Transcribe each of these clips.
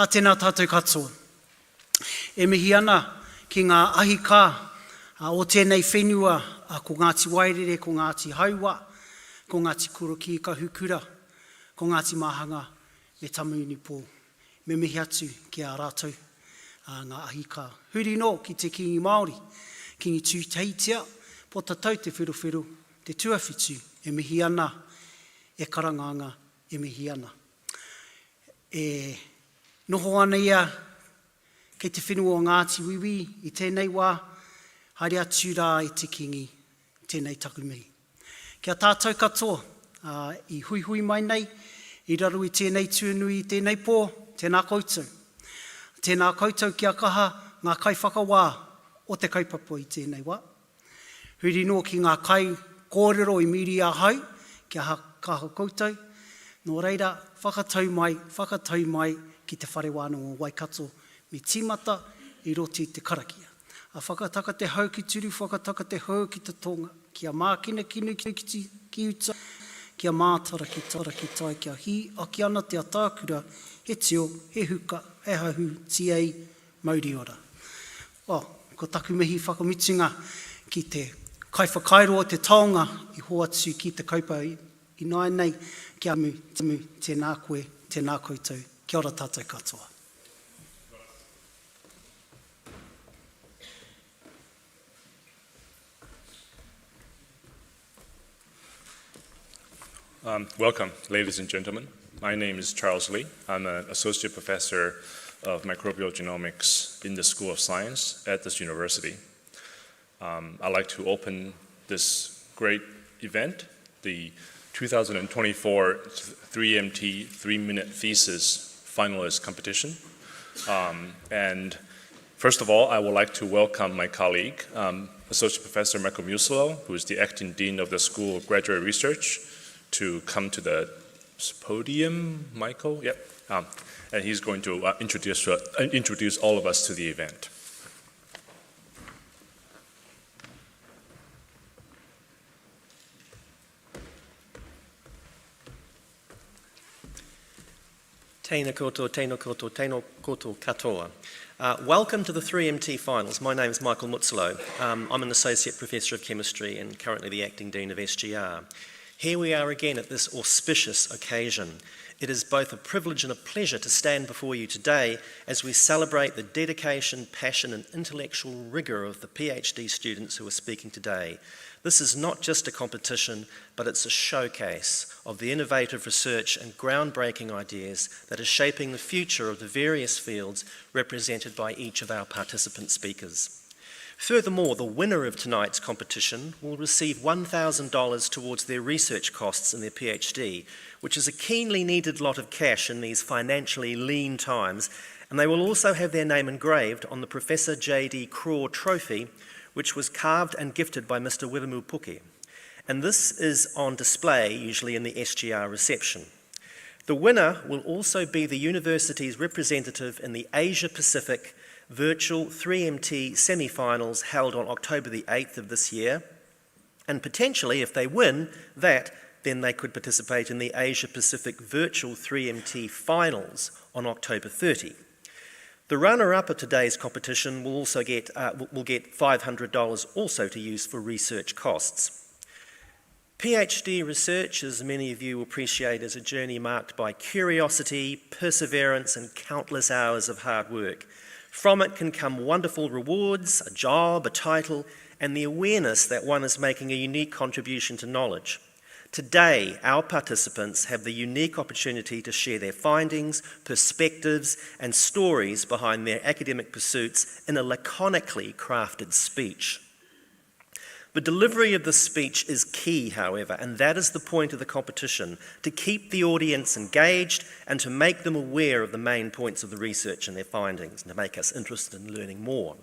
tēnā tātou katoa. E mihi ana ki ngā ahika o tēnei whenua ko Ngāti Wairere, ko Ngāti Haua, ko Ngāti Kuroki ka Hukura, ko Ngāti Mahanga me Tamuini Pō. Me mihi atu ki a rātou ngā ahika. Huri no ki te kingi Māori, kingi tū teitia, po tatau te whirowhiro, te tuawhitu, e mihi ana, e karanganga, e mihi ana. E noho ana ia kei te whenua o Ngāti Wiwi i tēnei wā, haere atu rā i te kingi, tēnei takumihi. Kia tātou katoa, i hui hui mai nei, i raru i tēnei tuanui, i tēnei pō, tēnā koutou. Tēnā koutou kia kaha ngā kai whakawā o te kaupapa i tēnei wā. Huri no ki ngā kai kōrero i miri a hau, kia kaha koutou. Nō reira, whakatau mai ki te whare wānanga o Waikato me tīmata i roti te karakia. A whakataka te hau ki turu, whakataka te hau ki te tonga, kia mākina kinu ki uta, kia mātara ki tai, kia hi aki ana te atākura, he tio, he huka, he hahu, tiei, mauri ora. Ko taku mihi whakamitunga ki te kaiwhakairo o te taonga i hoatu ki te kaupa i nai nei, kia mu, tēnā koe, tēnā koutou, kia ora tātou katoa. Welcome, ladies and gentlemen. My name is Charles Lee. I'm an associate professor of microbial genomics in the School of Science at this university. I'd like to open this great event, the 2024 3MT 3 Minute Thesis Finalist Competition. And first of all, I would like to welcome my colleague, Associate Professor Michael Musolo, who is the acting dean of the School of Graduate Research, to come to the podium. Michael? Yep. And he's going to introduce all of us to the event. Tēnā koutou katoa. Welcome to the 3MT Finals. My name is Michael Musolo. I'm an Associate Professor of Chemistry and currently the Acting Dean of SGR. Here we are again at this auspicious occasion. It is both a privilege and a pleasure to stand before you today as we celebrate the dedication, passion and intellectual rigour of the PhD students who are speaking today. This is not just a competition, but it's a showcase of the innovative research and groundbreaking ideas that are shaping the future of the various fields represented by each of our participant speakers. Furthermore, the winner of tonight's competition will receive $1,000 towards their research costs in their PhD, which is a keenly needed lot of cash in these financially lean times, and they will also have their name engraved on the Professor J.D. McCraw Trophy, which was carved and gifted by Mr. Wiremu Puke. And this is on display usually in the SGR reception. The winner will also be the university's representative in the Asia Pacific Virtual 3MT semi-finals held on October the 8th of this year, and potentially, if they win that, then they could participate in the Asia Pacific Virtual 3MT finals on October 30. The runner-up of today's competition will also get $500 also to use for research costs. PhD research, as many of you appreciate, is a journey marked by curiosity, perseverance, and countless hours of hard work. From it can come wonderful rewards, a job, a title, and the awareness that one is making a unique contribution to knowledge. Today, our participants have the unique opportunity to share their findings, perspectives, and stories behind their academic pursuits in a laconically crafted speech. The delivery of the speech is key, however, and that is the point of the competition, to keep the audience engaged and to make them aware of the main points of the research and their findings, and to make us interested in learning more.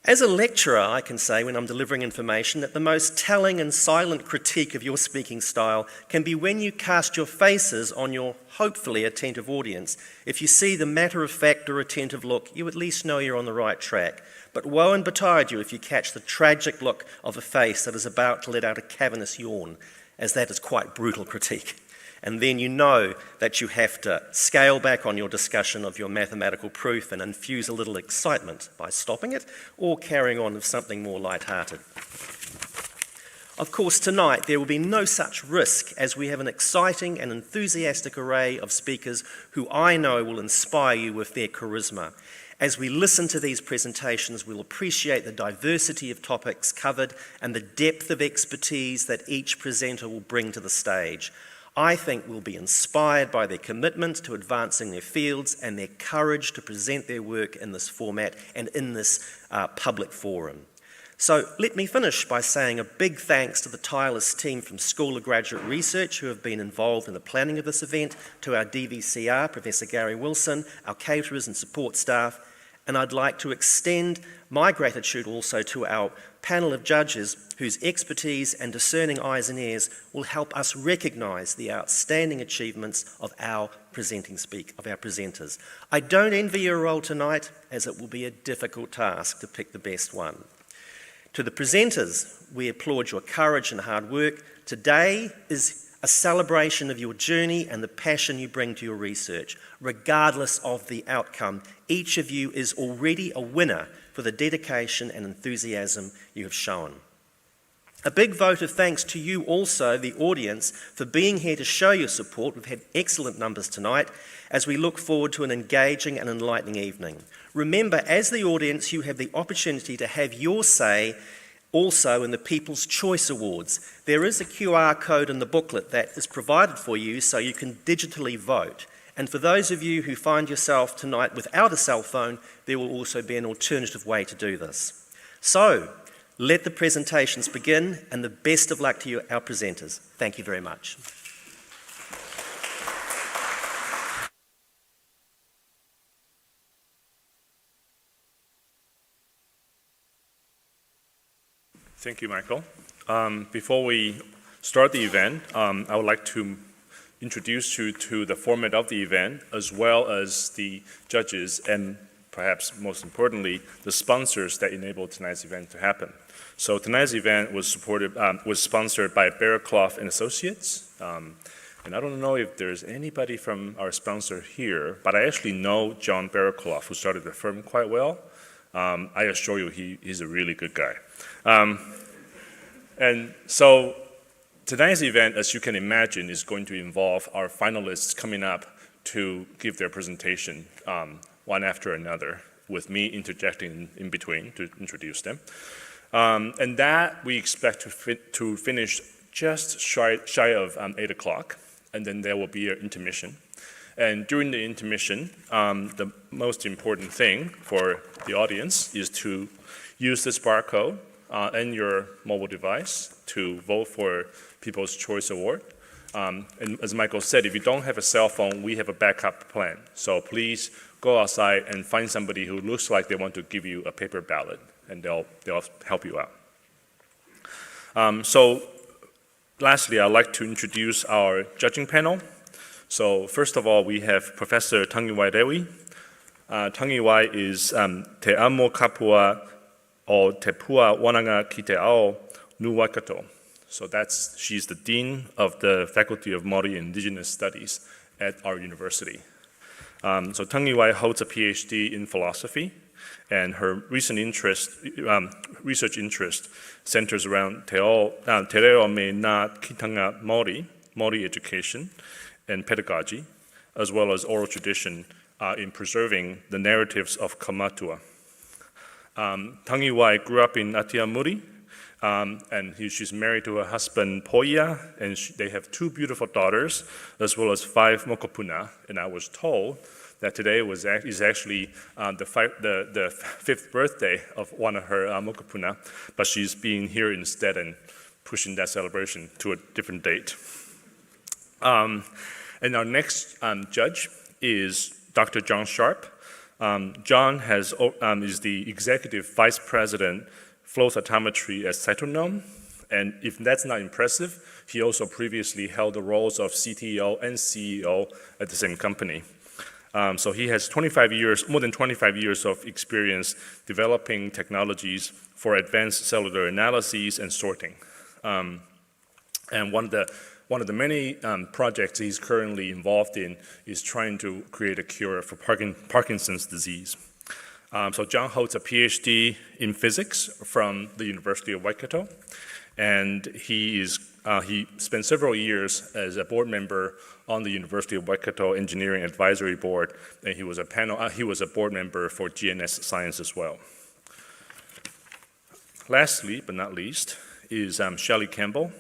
As a lecturer, I can say when I'm delivering information that the most telling and silent critique of your speaking style can be when you cast your faces on your hopefully attentive audience. If you see the matter-of-fact or attentive look, you at least know you're on the right track. But woe and betide you if you catch the tragic look of a face that is about to let out a cavernous yawn, as that is quite brutal critique. and then you know that you have to scale back on your discussion of your mathematical proof and infuse a little excitement by stopping it or carrying on with something more light-hearted. Of course, tonight there will be no such risk as we have an exciting and enthusiastic array of speakers who I know will inspire you with their charisma. As we listen to these presentations, we'll appreciate the diversity of topics covered and the depth of expertise that each presenter will bring to the stage. I think we'll be inspired by their commitment to advancing their fields and their courage to present their work in this format and in this public forum. So let me finish by saying a big thanks to the tireless team from School of Graduate Research who have been involved in the planning of this event, to our DVCR, Professor Gary Wilson, our caterers and support staff, and I'd like to extend my gratitude also to our panel of judges whose expertise and discerning eyes and ears will help us recognise the outstanding achievements of our presenters. I don't envy your role tonight, as it will be a difficult task to pick the best one. To the presenters, we applaud your courage and hard work. Today is a celebration of your journey and the passion you bring to your research. Regardless of the outcome, each of you is already a winner for the dedication and enthusiasm you have shown. A big vote of thanks to you also, the audience, for being here to show your support. We've had excellent numbers tonight as we look forward to an engaging and enlightening evening. Remember, as the audience, you have the opportunity to have your say also in the People's Choice Awards. There is a QR code in the booklet that is provided for you so you can digitally vote. And for those of you who find yourself tonight without a cell phone, there will also be an alternative way to do this. So, let the presentations begin, and the best of luck to you, our presenters. Thank you very much. Thank you, Michael. Before we start the event, I would like to introduce you to the format of the event, as well as the judges and perhaps most importantly, the sponsors that enabled tonight's event to happen. So tonight's event was sponsored by Bearcloth and Associates. And I don't know if there's anybody from our sponsor here, but I actually know John Bearcloth, who started the firm quite well. I assure you, he's a really good guy. And so tonight's event, as you can imagine, is going to involve our finalists coming up to give their presentation one after another, with me interjecting in between to introduce them. And that we expect to finish just shy of 8 o'clock, and then there will be an intermission. And during the intermission, the most important thing for the audience is to use this barcode and your mobile device to vote for People's Choice Award. And as Michael said, if you don't have a cell phone, we have a backup plan. So please go outside and find somebody who looks like they want to give you a paper ballot, and they'll help you out. So lastly, I'd like to introduce our judging panel. So first of all, we have Professor Tangiwai Dewi. Tangiwai is Te Amo Kapua o Te Pua Wananga ki Te Ao Nu Waikato. So she's the Dean of the Faculty of Māori Indigenous Studies at our university. So Tangiwai holds a PhD in philosophy, and her recent research interest centers around te reo me nā kitanga Māori education and pedagogy, as well as oral tradition in preserving the narratives of Kamatua. Tangiwai grew up in Atiamuri, and she's married to her husband Poia, and they have 2 beautiful daughters, as well as 5 mokopuna. And I was told that today is actually the 5th birthday of one of her mokopuna, but she's being here instead and pushing that celebration to a different date. And our next judge is Dr. John Sharp. John is the Executive Vice President, Flow Cytometry at Cytonome, and if that's not impressive, he also previously held the roles of CTO and CEO at the same company. So he has more than 25 years of experience developing technologies for advanced cellular analyses and sorting. And one of the one of the many projects he's currently involved in is trying to create a cure for Parkinson's disease. So Zhou holds a PhD in physics from the University of Waikato, and he spent several years as a board member on the University of Waikato Engineering Advisory Board, and he was a board member for GNS Science as well. Lastly, but not least, is Shelley Campbell.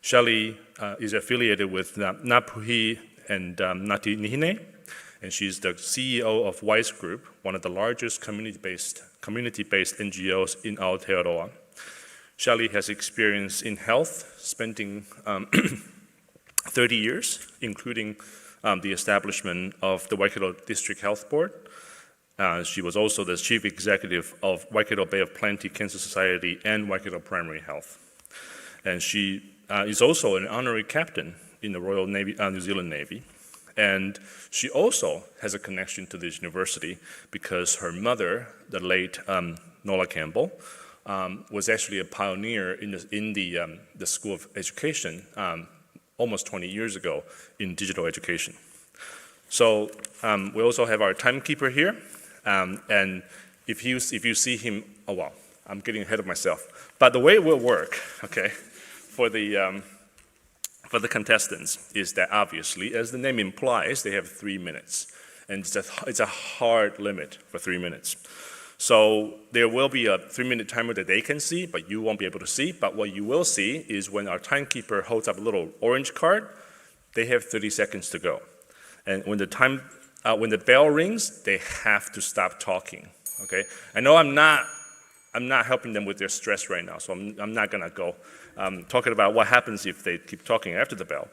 Shelley is affiliated with Napuhi and Ngāti Nihine, and she's the CEO of WISE Group, one of the largest community-based NGOs in Aotearoa. Shelley has experience in health, spending 30 years, including the establishment of the Waikato District Health Board. She was also the chief executive of Waikato Bay of Plenty Cancer Society and Waikato Primary Health. And she is also an honorary captain in the Royal Navy, New Zealand Navy. And she also has a connection to this university because her mother, the late Nola Campbell, was actually a pioneer in the School of Education almost 20 years ago in digital education. So we also have our timekeeper here. And if you see him, oh wow, I'm getting ahead of myself. But the way it will work, okay, for the contestants is that obviously, as the name implies, they have 3 minutes. And it's a hard limit for 3 minutes. So there will be a 3-minute timer that they can see, but you won't be able to see. But what you will see is when our timekeeper holds up a little orange card, they have 30 seconds to go. And when the bell rings, they have to stop talking, okay? I know I'm not helping them with their stress right now, so I'm not gonna go talking about what happens if they keep talking after the bell.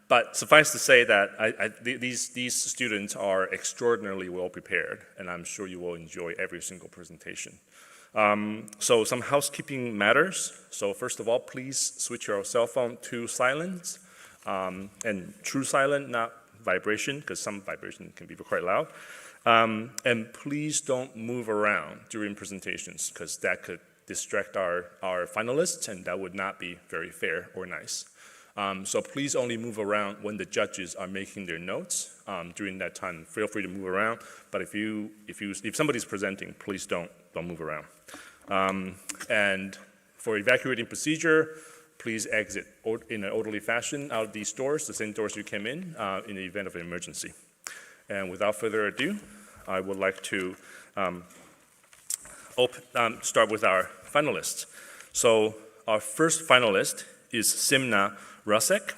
But suffice to say that these students are extraordinarily well prepared, and I'm sure you will enjoy every single presentation. So some housekeeping matters. So first of all, please switch your cell phone to silence, and true silent, not vibration, because some vibration can be quite loud. And please don't move around during presentations, because that could distract our finalists, and that would not be very fair or nice. So please only move around when the judges are making their notes. During that time, feel free to move around. But if somebody's presenting, please don't move around. And for evacuating procedure, please exit in an orderly fashion out of these doors, the same doors you came in the event of an emergency. And without further ado, I would like to start with our finalists. So our first finalist is Simna Russek,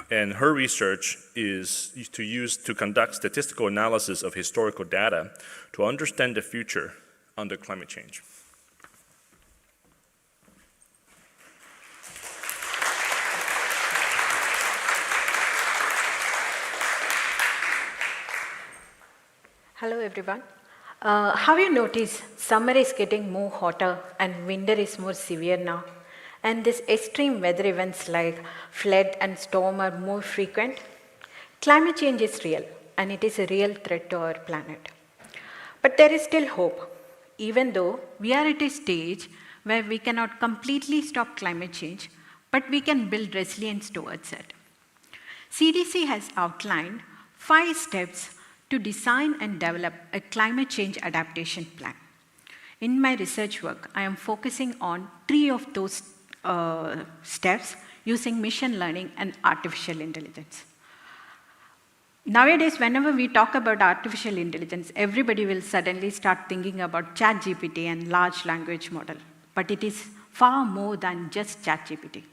and her research is to conduct statistical analysis of historical data to understand the future under climate change. Hello everyone. Have you noticed summer is getting more hotter and winter is more severe now? And these extreme weather events like flood and storm are more frequent. Climate change is real, and it is a real threat to our planet. But there is still hope, even though we are at a stage where we cannot completely stop climate change, but we can build resilience towards it. CDC has outlined 5 steps to design and develop a climate change adaptation plan. In my research work, I am focusing on 3 of those steps using machine learning and artificial intelligence. Nowadays, whenever we talk about artificial intelligence, everybody will suddenly start thinking about ChatGPT and large language model, but it is far more than just ChatGPT.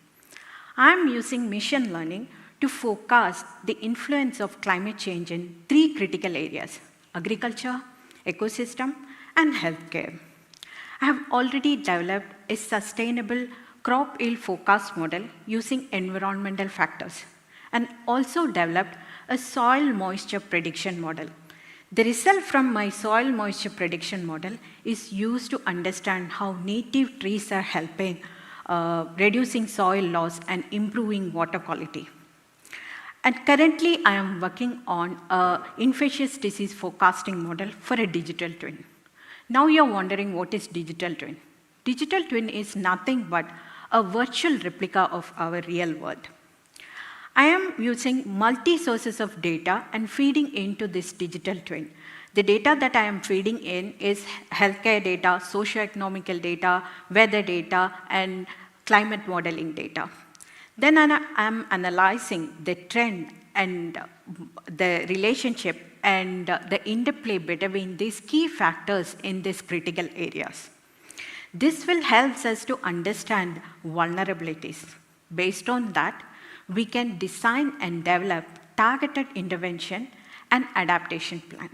I'm using machine learning to forecast the influence of climate change in 3 critical areas: agriculture, ecosystem, and healthcare. I have already developed a sustainable crop yield forecast model using environmental factors, and also developed a soil moisture prediction model. The result from my soil moisture prediction model is used to understand how native trees are helping reducing soil loss and improving water quality. And currently, I am working on an infectious disease forecasting model for a digital twin. Now you're wondering what is digital twin. Digital twin is nothing but a virtual replica of our real world. I am using multi-sources of data and feeding into this digital twin. The data that I am feeding in is healthcare data, socioeconomical data, weather data, and climate modeling data. Then I am analyzing the trend and the relationship and the interplay between these key factors in these critical areas. This will help us to understand vulnerabilities. Based on that, we can design and develop targeted intervention and adaptation plan.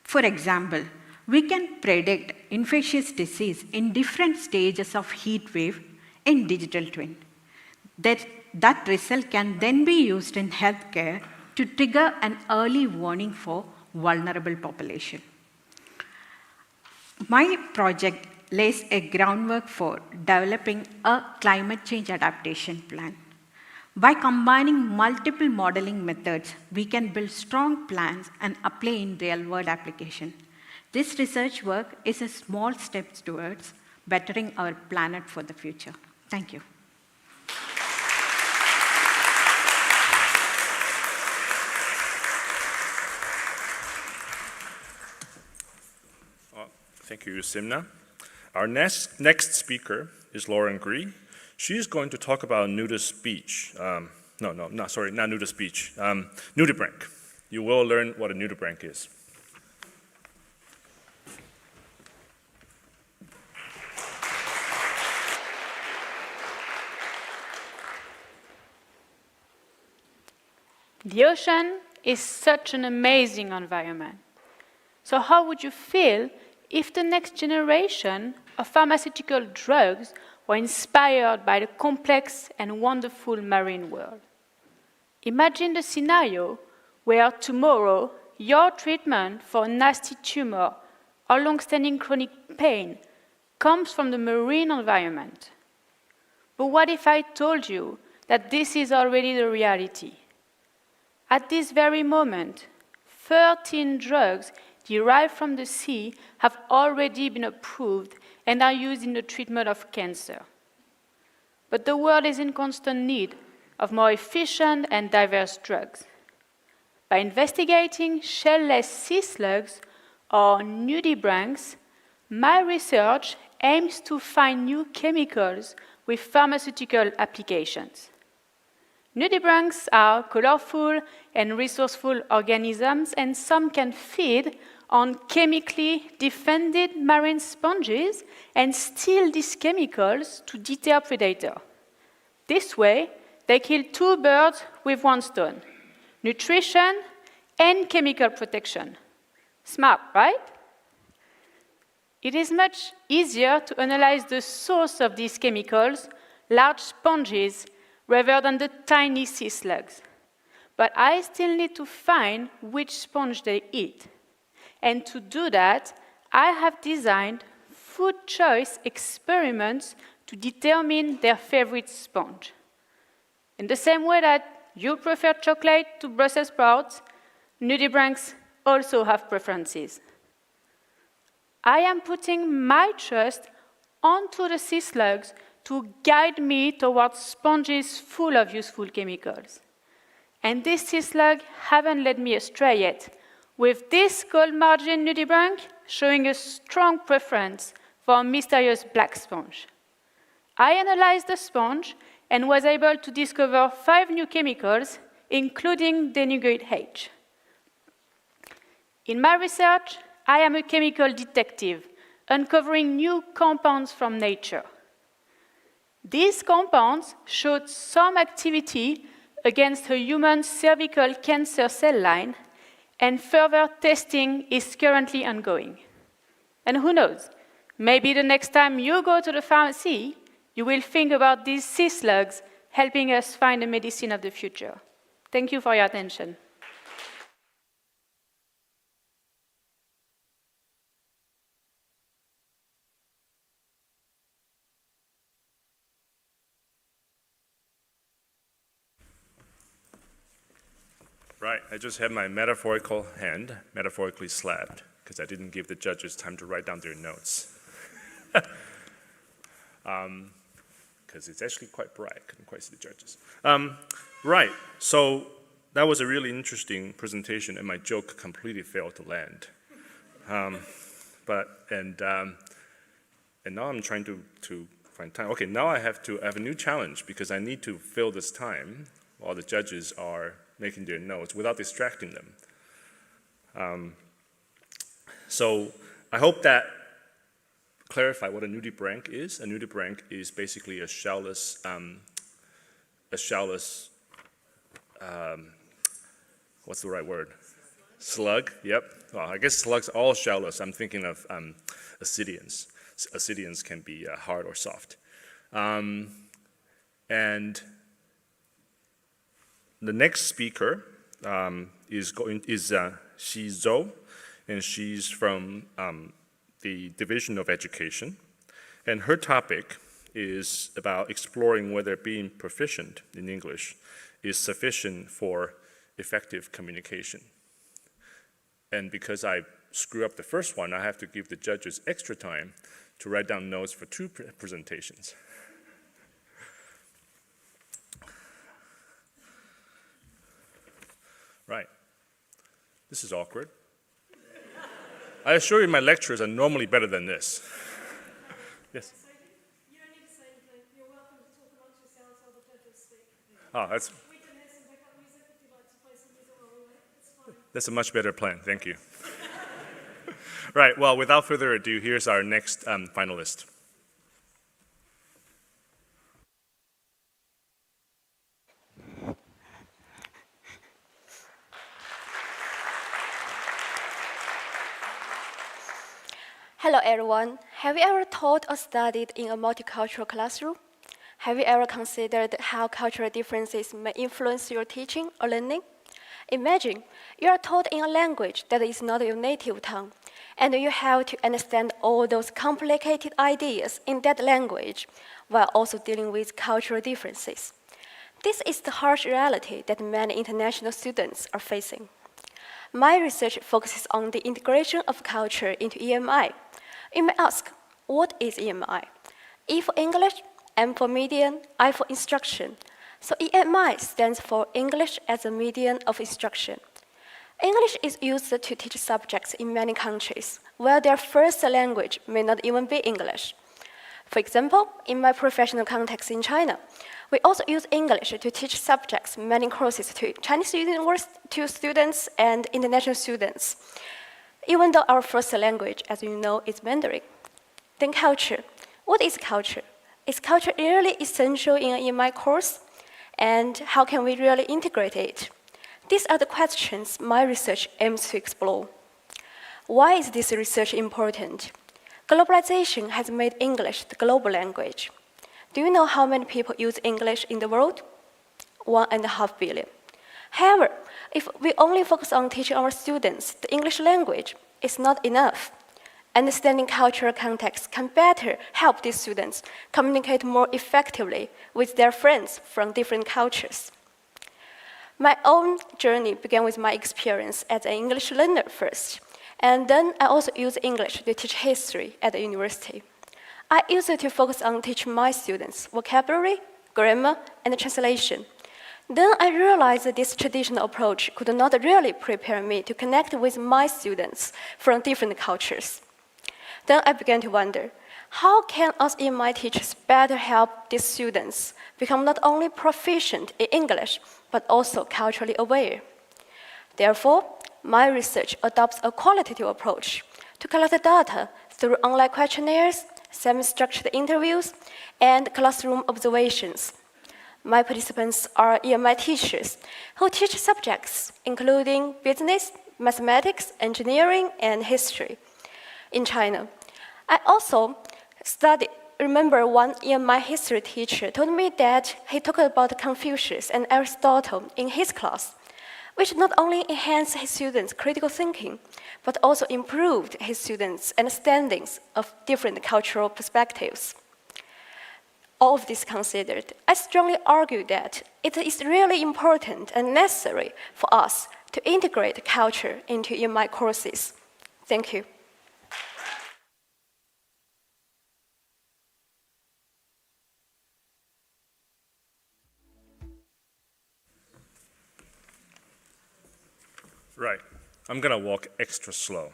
For example, we can predict infectious disease in different stages of heat wave in digital twin. That result can then be used in healthcare to trigger an early warning for vulnerable population. My project lays a groundwork for developing a climate change adaptation plan. By combining multiple modeling methods, we can build strong plans and apply in real-world application. This research work is a small step towards bettering our planet for the future. Thank you. Thank you, Simna. Our next speaker is Lauren Grie. She's going to talk about nudist beach. Not nudist beach. Nudibranch. You will learn what a nudibranch is. The ocean is such an amazing environment. So how would you feel if the next generation of pharmaceutical drugs were inspired by the complex and wonderful marine world? Imagine the scenario where tomorrow your treatment for a nasty tumor or long-standing chronic pain comes from the marine environment. But what if I told you that this is already the reality? At this very moment, 13 drugs derived from the sea have already been approved and are used in the treatment of cancer. But the world is in constant need of more efficient and diverse drugs. By investigating shell-less sea slugs or nudibranchs, my research aims to find new chemicals with pharmaceutical applications. Nudibranchs are colorful and resourceful organisms, and some can feed on chemically defended marine sponges and steal these chemicals to deter predators. This way, they kill two birds with one stone: nutrition and chemical protection. Smart, right? It is much easier to analyze the source of these chemicals, large sponges, rather than the tiny sea slugs. But I still need to find which sponge they eat. And to do that, I have designed food choice experiments to determine their favorite sponge. In the same way that you prefer chocolate to Brussels sprouts, nudibranchs also have preferences. I am putting my trust onto the sea slugs to guide me towards sponges full of useful chemicals. And these sea slugs haven't led me astray yet, with this gold margin nudibranch showing a strong preference for a mysterious black sponge. I analyzed the sponge and was able to discover 5 new chemicals, including denugate H. In my research, I am a chemical detective, uncovering new compounds from nature. These compounds showed some activity against a human cervical cancer cell line, and further testing is currently ongoing. And who knows, maybe the next time you go to the pharmacy, you will think about these sea slugs helping us find the medicine of the future. Thank you for your attention. Right, I just had my metaphorical hand metaphorically slapped because I didn't give the judges time to write down their notes. because it's actually quite bright. I couldn't quite see the judges. Right, so that was a really interesting presentation, and my joke completely failed to land. And now I'm trying to find time. Okay, now I have a new challenge because I need to fill this time while the judges are making their notes without distracting them. So I hope that clarified what a nudibranch is. A nudibranch is basically a shellless, what's the right word? Slug, yep. Well, I guess slugs are all shellless. I'm thinking of ascidians. Ascidians can be hard or soft. And the next speaker is she's Zhou, and she's from the Division of Education. And her topic is about exploring whether being proficient in English is sufficient for effective communication. And because I screw up the first one, I have to give the judges extra time to write down notes for 2 presentations. Right. This is awkward. I assure you my lectures are normally better than this. Yes? You don't need to say anything. You're welcome to talk amongst yourselves while the judges speak. Oh, that's... We can have some backup music if you'd like to play some music while we wait. It's fine. That's a much better plan, thank you. Right, well, without further ado, here's our next finalist. Hello everyone. Have you ever taught or studied in a multicultural classroom? Have you ever considered how cultural differences may influence your teaching or learning? Imagine you are taught in a language that is not your native tongue, and you have to understand all those complicated ideas in that language while also dealing with cultural differences. This is the harsh reality that many international students are facing. My research focuses on the integration of culture into EMI. You may ask, what is EMI? E for English, M for medium, I for instruction. So EMI stands for English as a medium of instruction. English is used to teach subjects in many countries, where their first language may not even be English. For example, in my professional context in China, we also use English to teach subjects, many courses to Chinese students and international students, even though our first language, as you know, is Mandarin. Then culture. What is culture? Is culture really essential in an EMI course? And how can we really integrate it? These are the questions my research aims to explore. Why is this research important? Globalization has made English the global language. Do you know how many people use English in the world? 1.5 billion. However, if we only focus on teaching our students the English language, it's not enough. Understanding cultural context can better help these students communicate more effectively with their friends from different cultures. My own journey began with my experience as an English learner first, and then I also used English to teach history at the university. I used it to focus on teaching my students vocabulary, grammar, and translation. Then I realized that this traditional approach could not really prepare me to connect with my students from different cultures. Then I began to wonder, how can us EMI teachers better help these students become not only proficient in English, but also culturally aware? Therefore, my research adopts a qualitative approach to collect data through online questionnaires, semi-structured interviews, and classroom observations. My participants are EMI teachers who teach subjects including business, mathematics, engineering, and history in China. I also remember one EMI history teacher told me that he talked about Confucius and Aristotle in his class, which not only enhanced his students' critical thinking, but also improved his students' understandings of different cultural perspectives. All of this considered, I strongly argue that it is really important and necessary for us to integrate culture into EMI courses. Thank you. I'm gonna walk extra slow.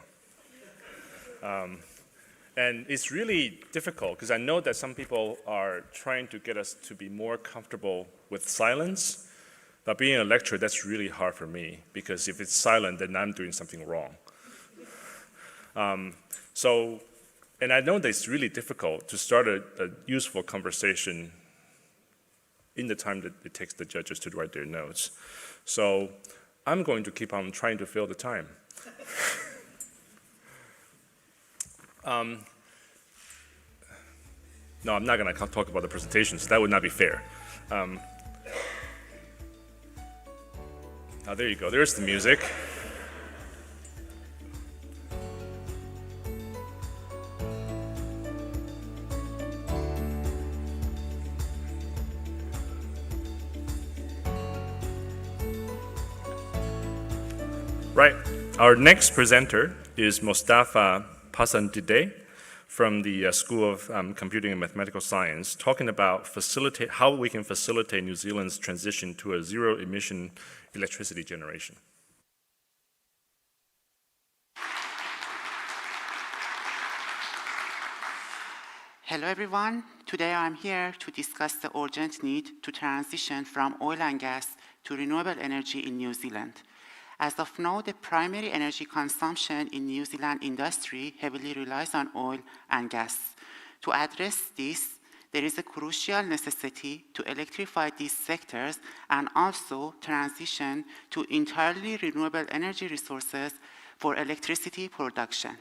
And it's really difficult because I know that some people are trying to get us to be more comfortable with silence, but being a lecturer, that's really hard for me because if it's silent, then I'm doing something wrong. And I know that it's really difficult to start a useful conversation in the time that it takes the judges to write their notes. So I'm going to keep on trying to fill the time. No, I'm not going to talk about the presentations. That would not be fair. There you go. There's the music. Right. Our next presenter is Mustafa Pasandideh from the School of Computing and Mathematical Science, talking about how we can facilitate New Zealand's transition to a zero-emission electricity generation. Hello everyone. Today I'm here to discuss the urgent need to transition from oil and gas to renewable energy in New Zealand. As of now, the primary energy consumption in New Zealand industry heavily relies on oil and gas. To address this, there is a crucial necessity to electrify these sectors and also transition to entirely renewable energy resources for electricity production.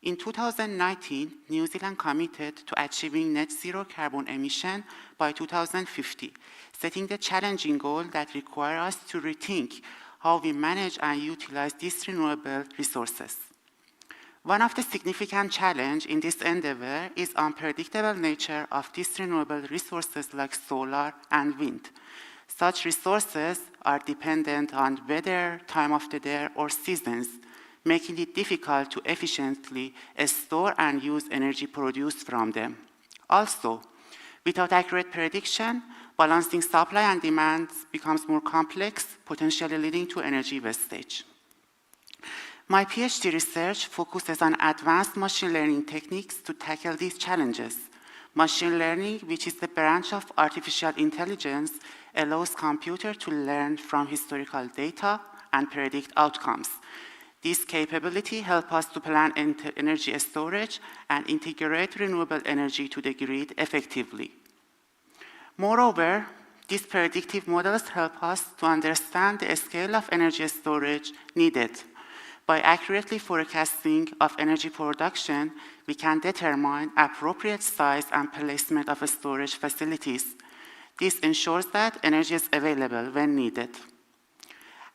In 2019, New Zealand committed to achieving net zero carbon emission by 2050, setting the challenging goal that requires us to rethink how we manage and utilize these renewable resources. One of the significant challenges in this endeavor is unpredictable nature of these renewable resources like solar and wind. Such resources are dependent on weather, time of the day, or seasons, making it difficult to efficiently store and use energy produced from them. Also, without accurate prediction, balancing supply and demand becomes more complex, potentially leading to energy wastage. My PhD research focuses on advanced machine learning techniques to tackle these challenges. Machine learning, which is the branch of artificial intelligence, allows computers to learn from historical data and predict outcomes. This capability helps us to plan energy storage and integrate renewable energy to the grid effectively. Moreover, these predictive models help us to understand the scale of energy storage needed. By accurately forecasting of energy production, we can determine appropriate size and placement of storage facilities. This ensures that energy is available when needed.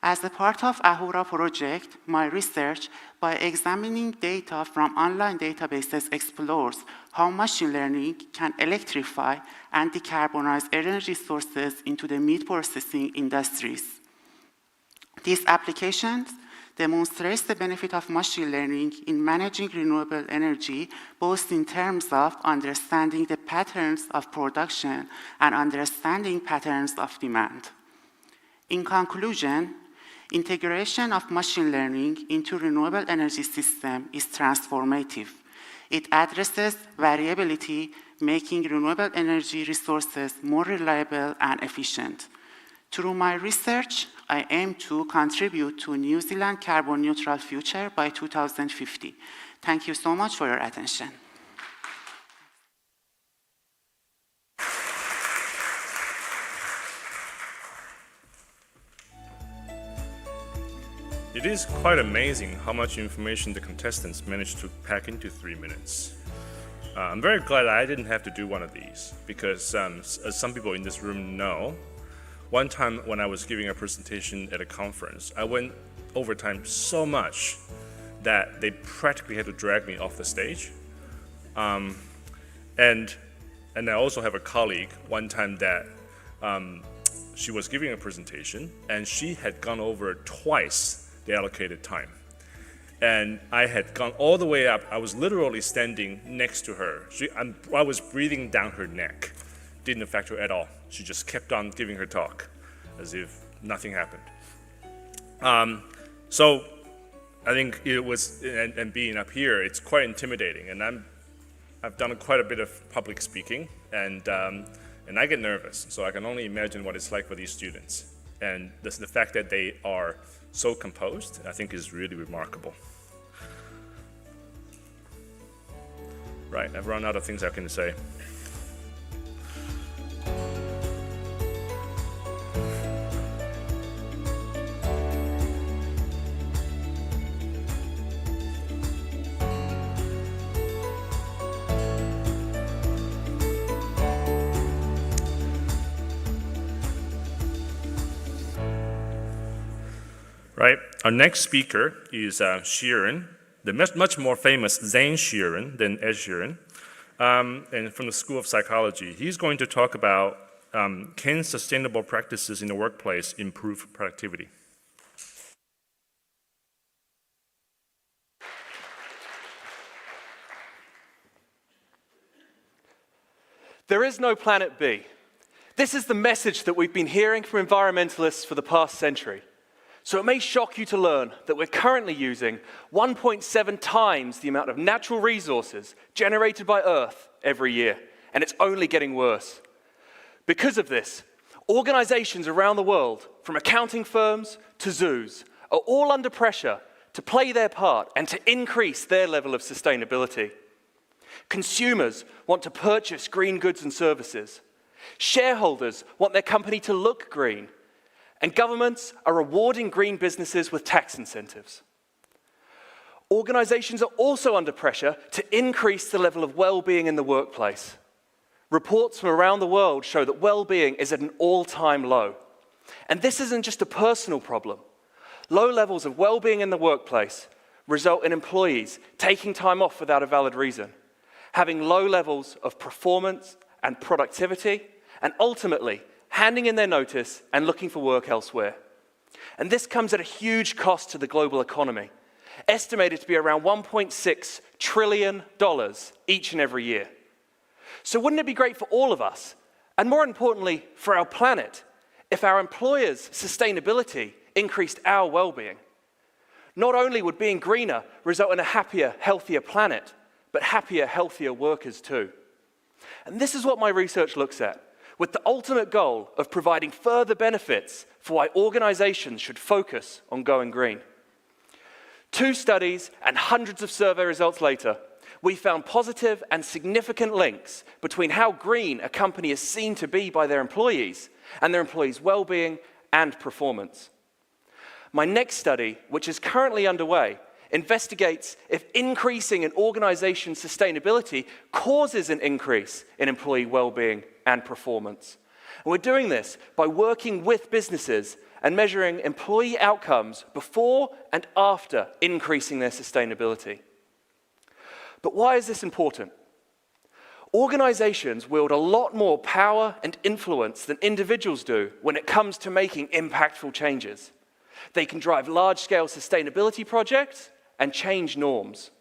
As a part of Ahura project, my research, by examining data from online databases, explores how machine learning can electrify and decarbonize energy sources into the meat processing industries. These applications demonstrates the benefit of machine learning in managing renewable energy, both in terms of understanding the patterns of production and understanding patterns of demand. In conclusion, integration of machine learning into renewable energy system is transformative. It addresses variability, making renewable energy resources more reliable and efficient. Through my research, I aim to contribute to New Zealand carbon neutral future by 2050. Thank you so much for your attention. It is quite amazing how much information the contestants managed to pack into 3 minutes. I'm very glad I didn't have to do one of these because as some people in this room know, one time when I was giving a presentation at a conference, I went over time so much that they practically had to drag me off the stage. And I also have a colleague one time that she was giving a presentation and she had gone over twice the allocated time. And I had gone all the way up. I was literally standing next to her. I was breathing down her neck. Didn't affect her at all. She just kept on giving her talk as if nothing happened. So I think it was, and being up here, it's quite intimidating. And I've done quite a bit of public speaking, and I get nervous. So I can only imagine what it's like for these students. And the fact that they are so composed, I think, is really remarkable. Right, I've run out of things I can say. Right, our next speaker is Sheeran, the much more famous Zane Sheeran than Ed Sheeran, and from the School of Psychology. He's going to talk about can sustainable practices in the workplace improve productivity? There is no planet B. This is the message that we've been hearing from environmentalists for the past century. So it may shock you to learn that we're currently using 1.7 times the amount of natural resources generated by Earth every year, and it's only getting worse. Because of this, organizations around the world, from accounting firms to zoos, are all under pressure to play their part and to increase their level of sustainability. Consumers want to purchase green goods and services. Shareholders want their company to look green. And governments are rewarding green businesses with tax incentives. Organizations are also under pressure to increase the level of well-being in the workplace. Reports from around the world show that well-being is at an all-time low. And this isn't just a personal problem. Low levels of well-being in the workplace result in employees taking time off without a valid reason, having low levels of performance and productivity, and ultimately handing in their notice and looking for work elsewhere. And this comes at a huge cost to the global economy, estimated to be around $1.6 trillion each and every year. So wouldn't it be great for all of us, and more importantly, for our planet, if our employers' sustainability increased our well-being? Not only would being greener result in a happier, healthier planet, but happier, healthier workers too. And this is what my research looks at, with the ultimate goal of providing further benefits for why organizations should focus on going green. 2 studies and hundreds of survey results later, we found positive and significant links between how green a company is seen to be by their employees and their employees' well-being and performance. My next study, which is currently underway, investigates if increasing an organization's sustainability causes an increase in employee well-being and performance. And we're doing this by working with businesses and measuring employee outcomes before and after increasing their sustainability. But why is this important? Organizations wield a lot more power and influence than individuals do when it comes to making impactful changes. They can drive large-scale sustainability projects and change norms.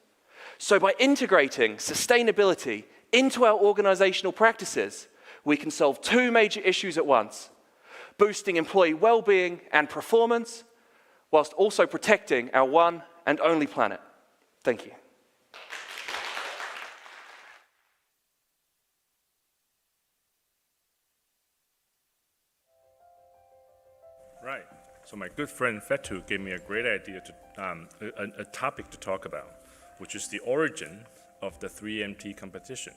So by integrating sustainability into our organizational practices, we can solve 2 major issues at once: boosting employee well-being and performance, whilst also protecting our one and only planet. Thank you. Right. So my good friend Fetu gave me a great idea to a topic to talk about, which is the origin of the 3MT competition.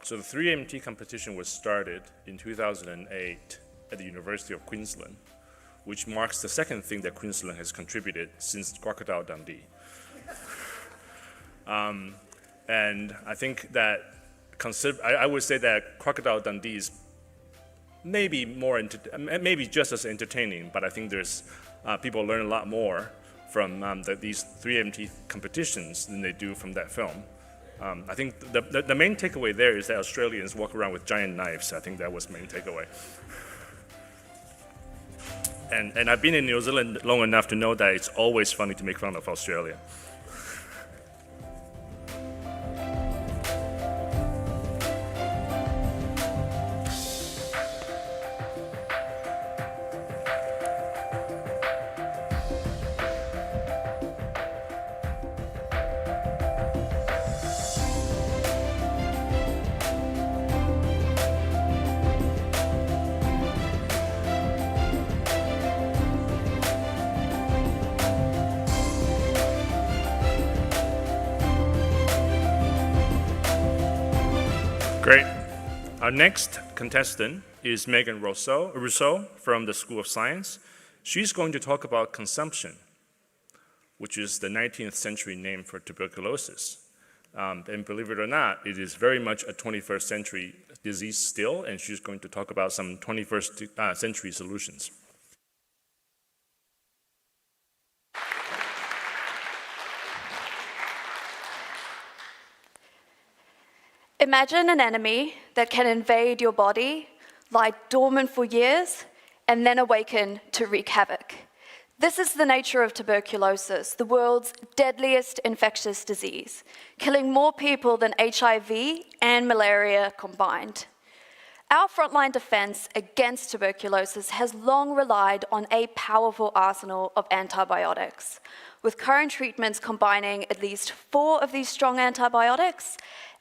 So the 3MT competition was started in 2008 at the University of Queensland, which marks the second thing that Queensland has contributed since Crocodile Dundee. And I think that I would say that Crocodile Dundee is maybe maybe just as entertaining, but I think there's people learn a lot more from these 3MT competitions than they do from that film. I think the main takeaway there is that Australians walk around with giant knives. I think that was the main takeaway. And I've been in New Zealand long enough to know that it's always funny to make fun of Australia. Great. Our next contestant is Megan Rousseau from the School of Science. She's going to talk about consumption, which is the 19th century name for tuberculosis. And believe it or not, it is very much a 21st century disease still, and she's going to talk about some 21st century solutions. Imagine an enemy that can invade your body, lie dormant for years, and then awaken to wreak havoc. This is the nature of tuberculosis, the world's deadliest infectious disease, killing more people than HIV and malaria combined. Our frontline defense against tuberculosis has long relied on a powerful arsenal of antibiotics, with current treatments combining at least 4 of these strong antibiotics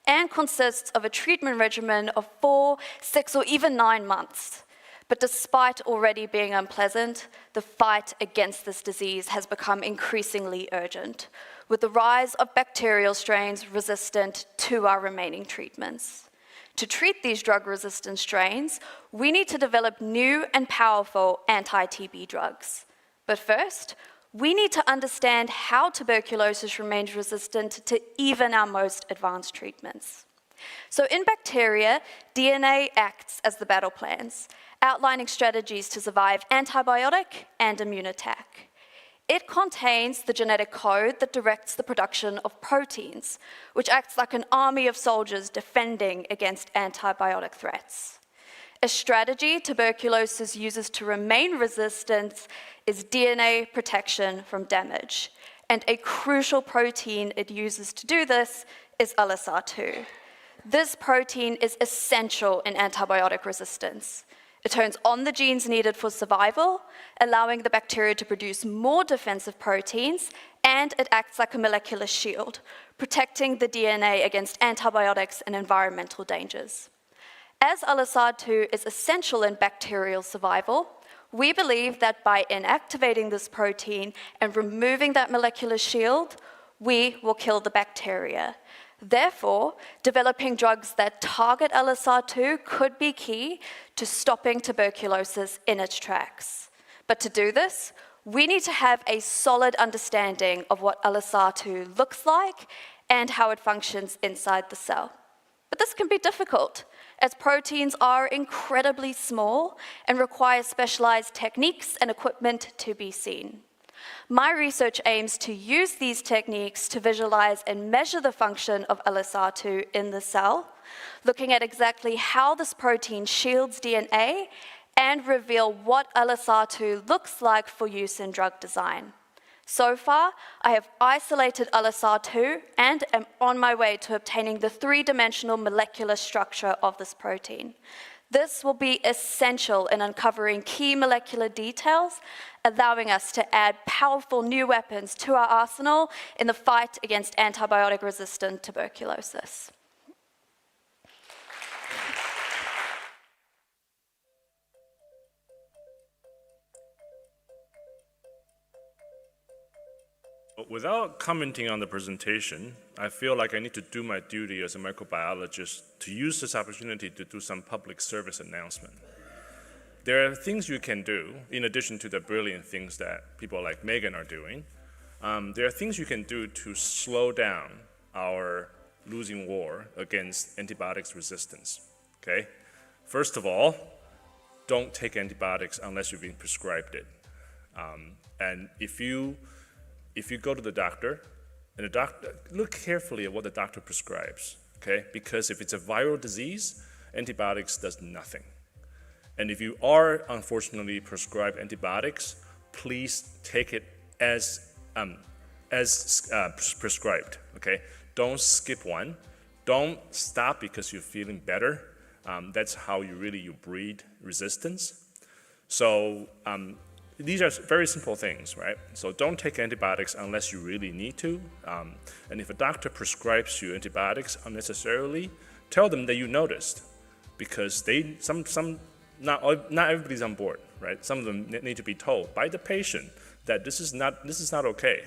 and consists of a treatment regimen of 4, 6, or even 9 months. But despite already being unpleasant, the fight against this disease has become increasingly urgent, with the rise of bacterial strains resistant to our remaining treatments. To treat these drug-resistant strains, we need to develop new and powerful anti-TB drugs. But first, we need to understand how tuberculosis remains resistant to even our most advanced treatments. So in bacteria, DNA acts as the battle plans, outlining strategies to survive antibiotic and immune attack. It contains the genetic code that directs the production of proteins, which acts like an army of soldiers defending against antibiotic threats. A strategy tuberculosis uses to remain resistant is DNA protection from damage, and a crucial protein it uses to do this is LSR2. This protein is essential in antibiotic resistance. It turns on the genes needed for survival, allowing the bacteria to produce more defensive proteins, and it acts like a molecular shield, protecting the DNA against antibiotics and environmental dangers. As LSR2 is essential in bacterial survival, we believe that by inactivating this protein and removing that molecular shield, we will kill the bacteria. Therefore, developing drugs that target LSR2 could be key to stopping tuberculosis in its tracks. But to do this, we need to have a solid understanding of what LSR2 looks like and how it functions inside the cell. But this can be difficult, as proteins are incredibly small and require specialized techniques and equipment to be seen. My research aims to use these techniques to visualize and measure the function of LSR2 in the cell, looking at exactly how this protein shields DNA and reveal what LSR2 looks like for use in drug design. So far, I have isolated LSR2 and am on my way to obtaining the 3-dimensional molecular structure of this protein. This will be essential in uncovering key molecular details, allowing us to add powerful new weapons to our arsenal in the fight against antibiotic-resistant tuberculosis. Without commenting on the presentation, I feel like I need to do my duty as a microbiologist to use this opportunity to do some public service announcement. There are things you can do, in addition to the brilliant things that people like Megan are doing. There are things you can do to slow down our losing war against antibiotics resistance, okay? First of all, don't take antibiotics unless you've been prescribed it. And if you go to the doctor, and the doctor, look carefully at what the doctor prescribes, okay? Because if it's a viral disease, antibiotics does nothing. And if you are unfortunately prescribed antibiotics, please take it as prescribed, okay? Don't skip one. Don't stop because you're feeling better. That's how you breed resistance. So these are very simple things, right? So don't take antibiotics unless you really need to. And if a doctor prescribes you antibiotics unnecessarily, tell them that you noticed, because not everybody's on board, right? Some of them need to be told by the patient that this is not okay.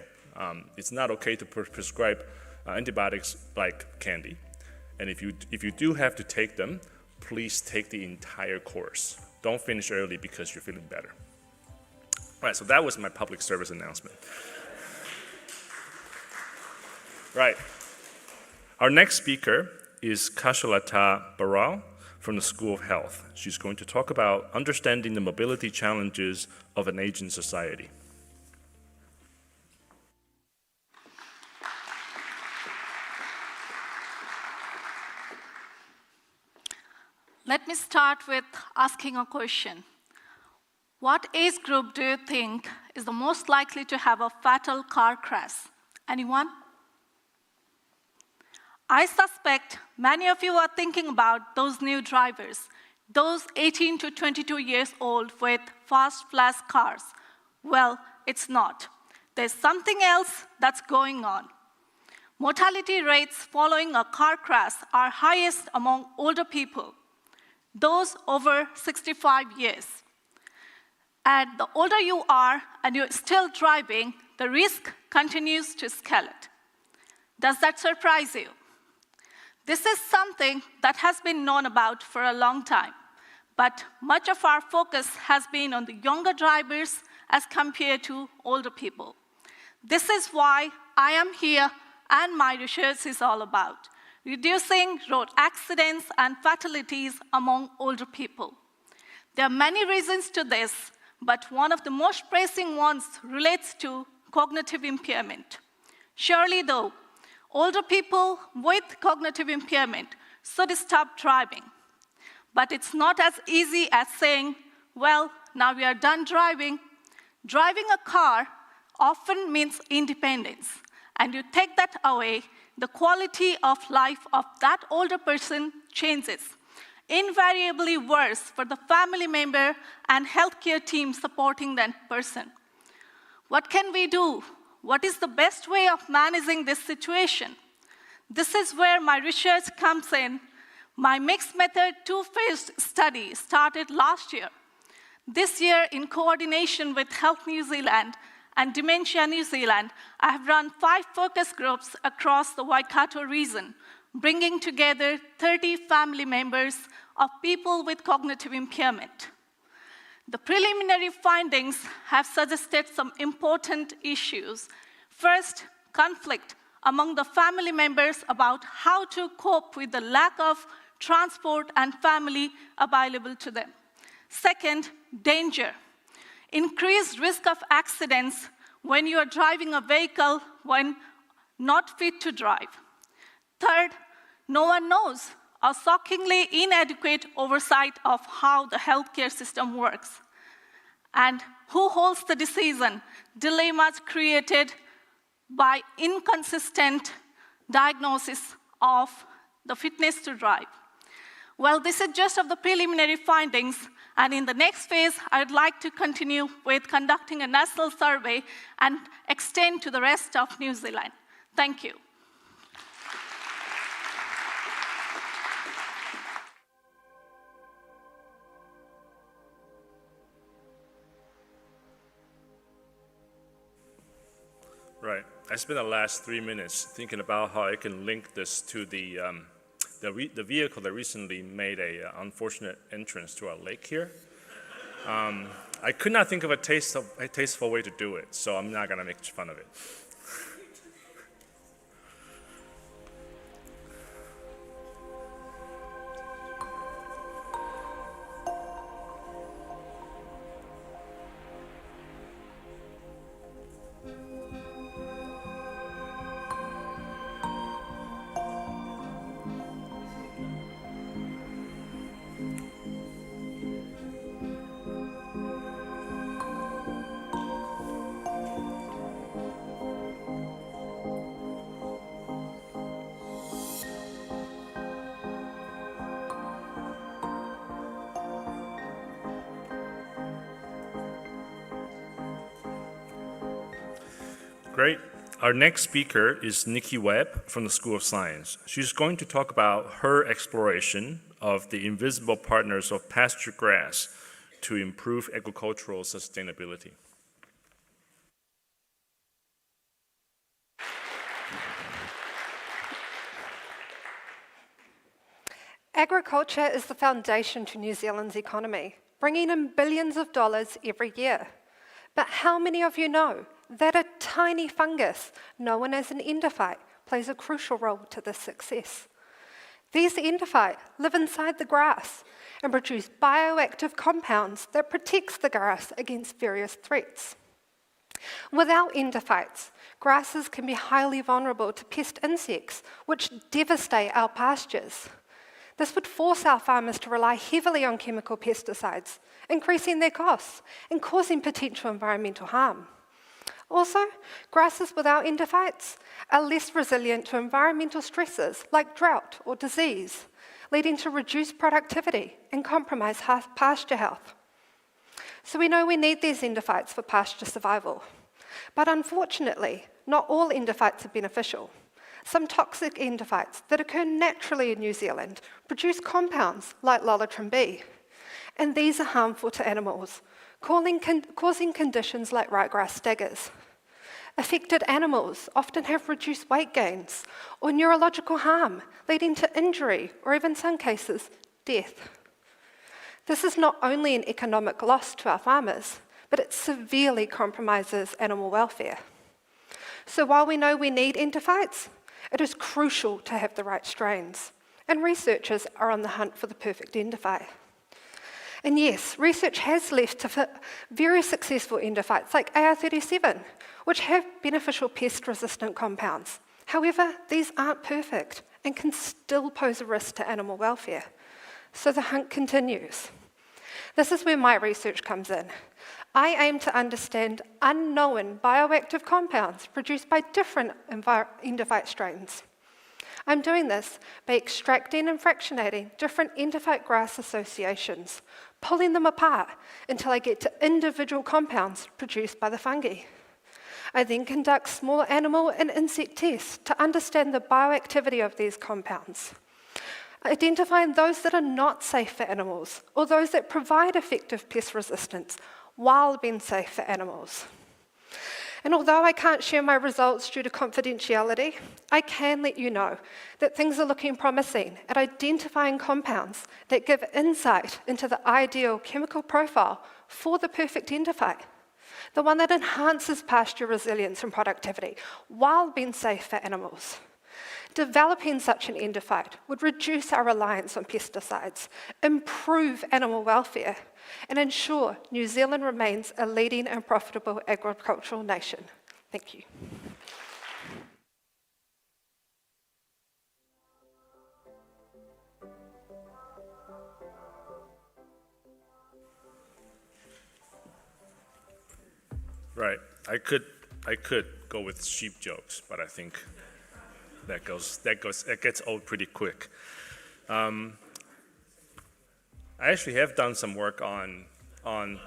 It's not okay to prescribe antibiotics like candy. And if you do have to take them, please take the entire course. Don't finish early because you're feeling better. All right, so that was my public service announcement. Right. Our next speaker is Kushalata Baral from the School of Health. She's going to talk about understanding the mobility challenges of an aging society. Let me start with asking a question. What age group do you think is the most likely to have a fatal car crash? Anyone? I suspect many of you are thinking about those new drivers, those 18 to 22 years old with fast flash cars. Well, it's not. There's something else that's going on. Mortality rates following a car crash are highest among older people, those over 65 years. And the older you are and you're still driving, the risk continues to escalate. Does that surprise you? This is something that has been known about for a long time, but much of our focus has been on the younger drivers as compared to older people. This is why I am here and my research is all about reducing road accidents and fatalities among older people. There are many reasons to this, but one of the most pressing ones relates to cognitive impairment. Surely though, older people with cognitive impairment should stop driving. But it's not as easy as saying, well, now we are done driving. Driving a car often means independence, and you take that away, the quality of life of that older person changes, invariably worse for the family member and healthcare team supporting that person. What can we do? What is the best way of managing this situation? This is where my research comes in. My mixed method two-phase study started last year. This year, in coordination with Health New Zealand and Dementia New Zealand, I have run 5 focus groups across the Waikato region, bringing together 30 family members of people with cognitive impairment. The preliminary findings have suggested some important issues. First, conflict among the family members about how to cope with the lack of transport and family available to them. Second, danger. Increased risk of accidents when you are driving a vehicle when not fit to drive. Third, no one knows, or shockingly inadequate oversight of how the healthcare system works. And who holds the decision? Dilemmas created by inconsistent diagnosis of the fitness to drive. Well, this is just of the preliminary findings, and in the next phase, I'd like to continue with conducting a national survey and extend to the rest of New Zealand. Thank you. Right. I spent the last 3 minutes thinking about how I can link this to the vehicle that recently made an unfortunate entrance to our lake here. I could not think of a tasteful way to do it, so I'm not going to make fun of it. Great. Our next speaker is Nikki Webb from the School of Science. She's going to talk about her exploration of the invisible partners of pasture grass to improve agricultural sustainability. Agriculture is the foundation to New Zealand's economy, bringing in billions of dollars every year. But how many of you know that a tiny fungus, known as an endophyte, plays a crucial role to this success? These endophytes live inside the grass and produce bioactive compounds that protects the grass against various threats. Without endophytes, grasses can be highly vulnerable to pest insects, which devastate our pastures. This would force our farmers to rely heavily on chemical pesticides, increasing their costs and causing potential environmental harm. Also, grasses without endophytes are less resilient to environmental stresses like drought or disease, leading to reduced productivity and compromised pasture health. So we know we need these endophytes for pasture survival. But unfortunately, not all endophytes are beneficial. Some toxic endophytes that occur naturally in New Zealand produce compounds like lolitrin B, and these are harmful to animals, causing conditions like ryegrass staggers. Affected animals often have reduced weight gains or neurological harm, leading to injury or even some cases, death. This is not only an economic loss to our farmers, but it severely compromises animal welfare. So while we know we need endophytes, it is crucial to have the right strains, and researchers are on the hunt for the perfect endophyte. And yes, research has led to very successful endophytes like AR37, which have beneficial pest-resistant compounds. However, these aren't perfect and can still pose a risk to animal welfare. So the hunt continues. This is where my research comes in. I aim to understand unknown bioactive compounds produced by different endophyte strains. I'm doing this by extracting and fractionating different endophyte grass associations, pulling them apart until I get to individual compounds produced by the fungi. I then conduct small animal and insect tests to understand the bioactivity of these compounds, identifying those that are not safe for animals or those that provide effective pest resistance while being safe for animals. And although I can't share my results due to confidentiality, I can let you know that things are looking promising at identifying compounds that give insight into the ideal chemical profile for the perfect endophyte, the one that enhances pasture resilience and productivity while being safe for animals. Developing such an endophyte would reduce our reliance on pesticides, improve animal welfare, and ensure New Zealand remains a leading and profitable agricultural nation. Thank you. Right. I could go with sheep jokes, but I think it gets old pretty quick. I actually have done some work on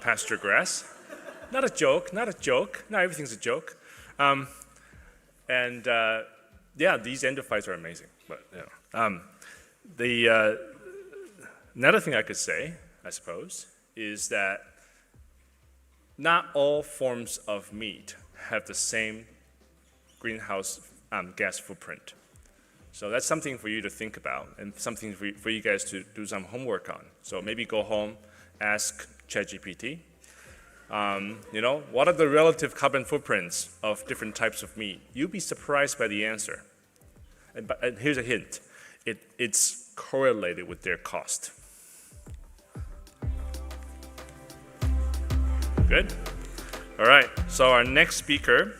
pasture grass. Not a joke. Not everything's a joke. Yeah, these endophytes are amazing. But another thing I could say, I suppose, is that not all forms of meat have the same greenhouse gas footprint. So that's something for you to think about and something for you guys to do some homework on. So maybe go home, ask ChatGPT, what are the relative carbon footprints of different types of meat? You'll be surprised by the answer. And here's a hint. It's correlated with their cost. Good? All right, so our next speaker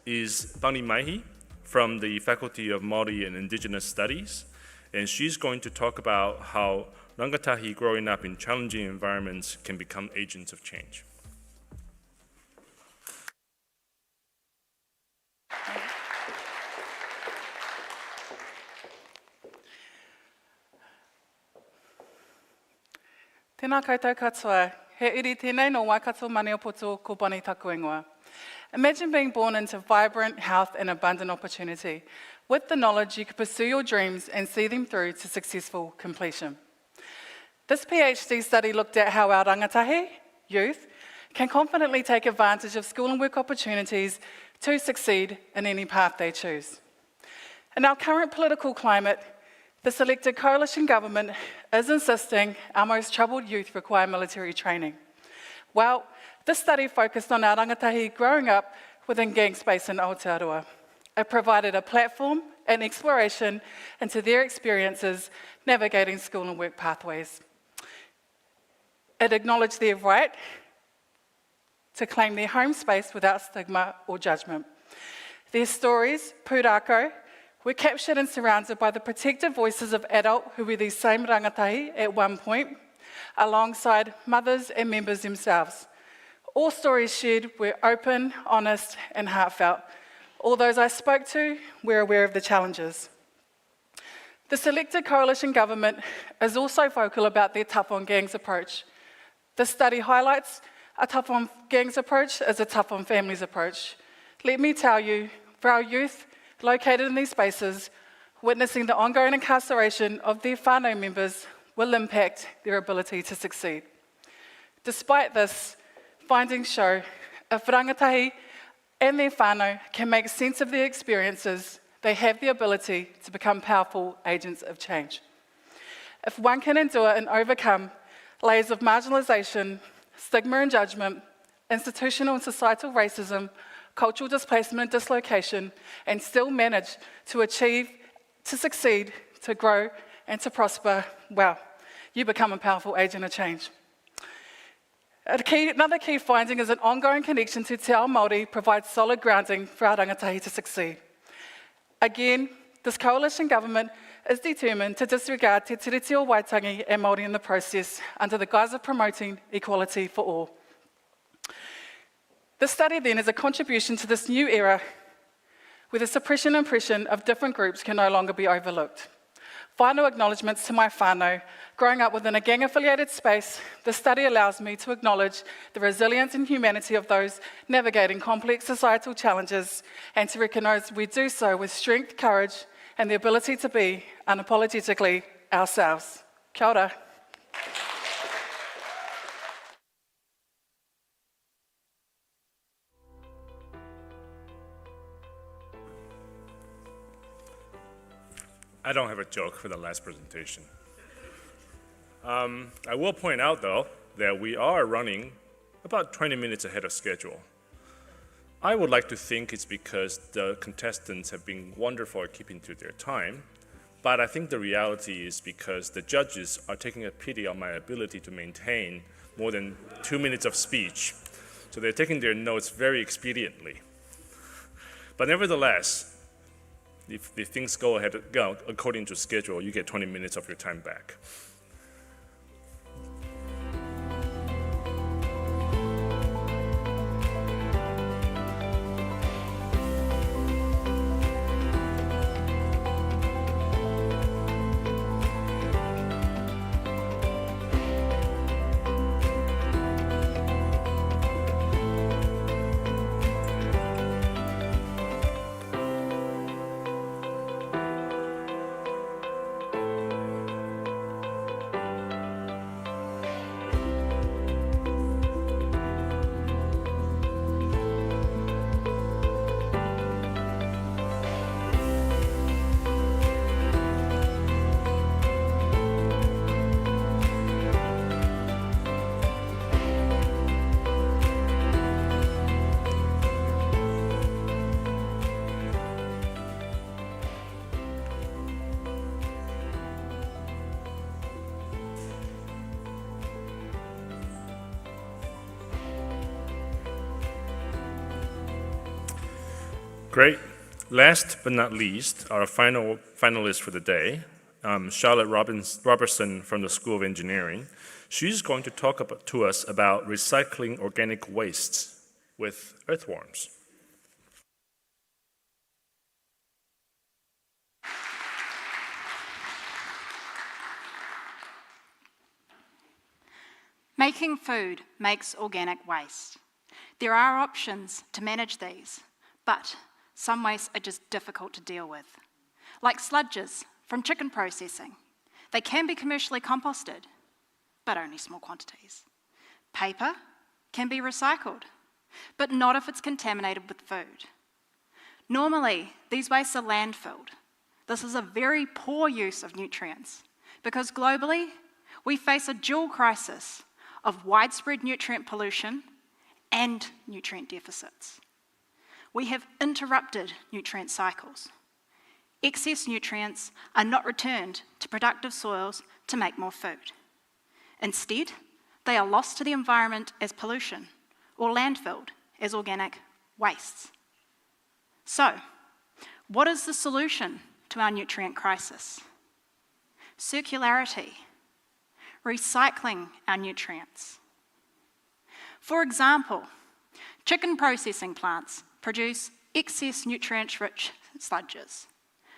is Maihi from the Faculty of Māori and Indigenous Studies, and she's going to talk about how rangatahi growing up in challenging environments can become agents of change. Tēnā koutou katoa, he iri tēnei no Waikato Maniopoto ko Bonnie taku ingoa. Imagine being born into vibrant, health and abundant opportunity. With the knowledge, you could pursue your dreams and see them through to successful completion. This PhD study looked at how our rangatahi, youth, can confidently take advantage of school and work opportunities to succeed in any path they choose. In our current political climate, The selected coalition government is insisting our most troubled youth require military training. Well, this study focused on our rangatahi growing up within gang space in Aotearoa. It provided a platform and exploration into their experiences navigating school and work pathways. It acknowledged their right to claim their home space without stigma or judgment. Their stories, pūrākau, were captured and surrounded by the protective voices of adults who were these same rangatahi at one point, alongside mothers and members themselves. All stories shared were open, honest, and heartfelt. All those I spoke to were aware of the challenges. The selected coalition government is also vocal about their tough on gangs approach. The study highlights a tough on gangs approach as a tough on families approach. Let me tell you, for our youth located in these spaces, witnessing the ongoing incarceration of their whānau members will impact their ability to succeed. Despite this, findings show if rangatahi and their whānau can make sense of their experiences, they have the ability to become powerful agents of change. If one can endure and overcome layers of marginalisation, stigma and judgment, institutional and societal racism, cultural displacement and dislocation, and still manage to achieve, to succeed, to grow, and to prosper, well, you become a powerful agent of change. Another key finding is an ongoing connection to te ao Māori provides solid grounding for our rangatahi to succeed. Again, this coalition government is determined to disregard te tiriti o Waitangi and Māori in the process under the guise of promoting equality for all. This study then is a contribution to this new era where the suppression and oppression of different groups can no longer be overlooked. Final acknowledgements to my whānau. Growing up within a gang-affiliated space, the study allows me to acknowledge the resilience and humanity of those navigating complex societal challenges and to recognise we do so with strength, courage, and the ability to be unapologetically ourselves. Kia ora. I don't have a joke for the last presentation. I will point out, though, that we are running about 20 minutes ahead of schedule. I would like to think it's because the contestants have been wonderful at keeping to their time, but I think the reality is because the judges are taking a pity on my ability to maintain more than 2 minutes of speech, so they're taking their notes very expediently. But nevertheless, if things go according to schedule, you get 20 minutes of your time back. Great. Last but not least, our final finalist for the day, Charlotte Robertson from the School of Engineering. She's going to talk to us about recycling organic wastes with earthworms. Making food makes organic waste. There are options to manage these, but some wastes are just difficult to deal with. Like sludges from chicken processing. They can be commercially composted, but only small quantities. Paper can be recycled, but not if it's contaminated with food. Normally, these wastes are landfilled, this is a very poor use of nutrients because globally, we face a dual crisis of widespread nutrient pollution and nutrient deficits. We have interrupted nutrient cycles. Excess nutrients are not returned to productive soils to make more food. Instead, they are lost to the environment as pollution or landfilled as organic wastes. So, what is the solution to our nutrient crisis? Circularity, recycling our nutrients. For example, chicken processing plants produce excess nutrient-rich sludges.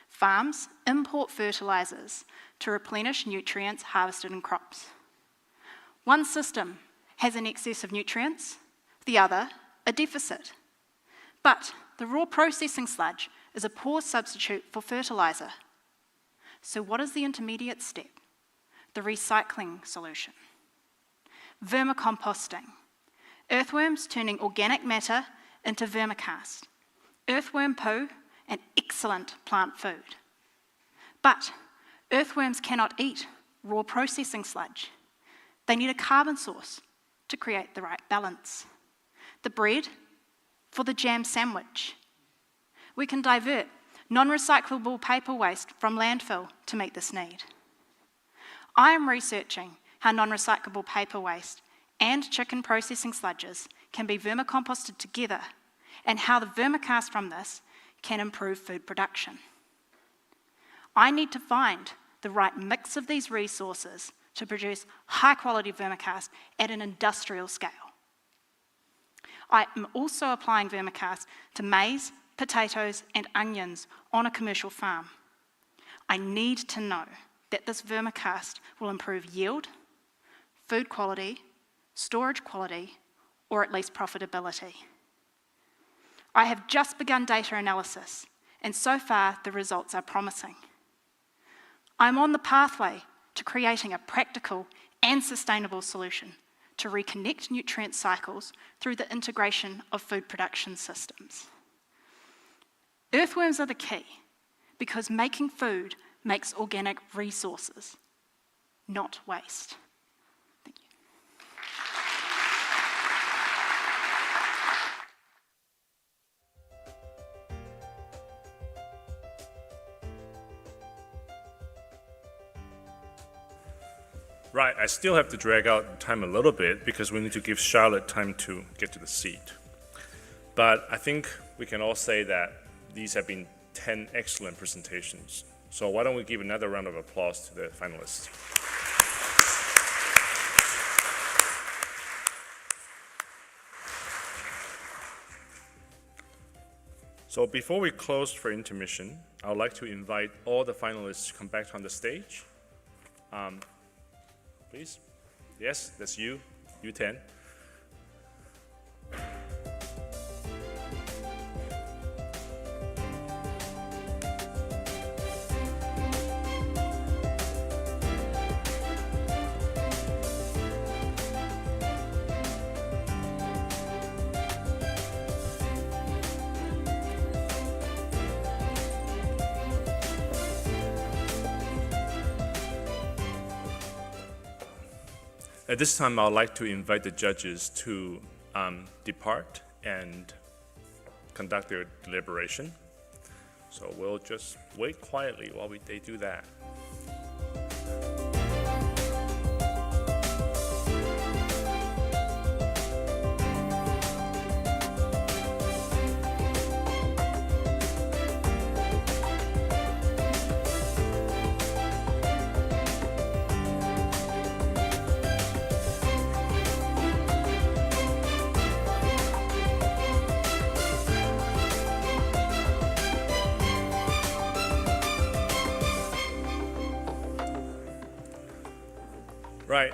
Farms import fertilisers to replenish nutrients harvested in crops. One system has an excess of nutrients, the other a deficit. But the raw processing sludge is a poor substitute for fertiliser. So what is the intermediate step? The recycling solution. Vermicomposting. Earthworms turning organic matter into vermicast. Earthworm poo, an excellent plant food. But earthworms cannot eat raw processing sludge. They need a carbon source to create the right balance. The bread for the jam sandwich. We can divert non-recyclable paper waste from landfill to meet this need. I am researching how non-recyclable paper waste and chicken processing sludges can be vermicomposted together and how the vermicast from this can improve food production. I need to find the right mix of these resources to produce high-quality vermicast at an industrial scale. I am also applying vermicast to maize, potatoes, and onions on a commercial farm. I need to know that this vermicast will improve yield, food quality, storage quality, or at least profitability. I have just begun data analysis, and so far the results are promising. I'm on the pathway to creating a practical and sustainable solution to reconnect nutrient cycles through the integration of food production systems. Earthworms are the key because making food makes organic resources, not waste. Thank you. Right, I still have to drag out time a little bit because we need to give Charlotte time to get to the seat. But I think we can all say that these have been 10 excellent presentations. So why don't we give another round of applause to the finalists. So before we close for intermission, I would like to invite all the finalists to come back on the stage. Please. Yes, that's you, U10. At this time, I would like to invite the judges to depart and conduct their deliberation. So we'll just wait quietly while they do that. Right.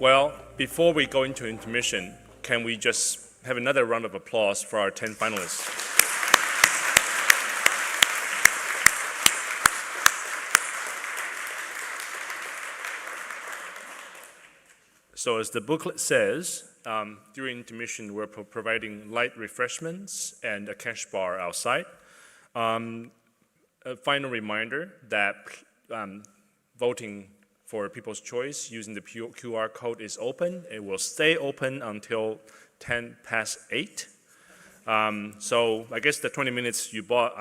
Well, before we go into intermission, can we just have another round of applause for our 10 finalists? So as the booklet says, during intermission, we're providing light refreshments and a cash bar outside. a final reminder that voting for People's Choice using the QR code is open. It will stay open until 8:10. So I guess the 20 minutes you bought,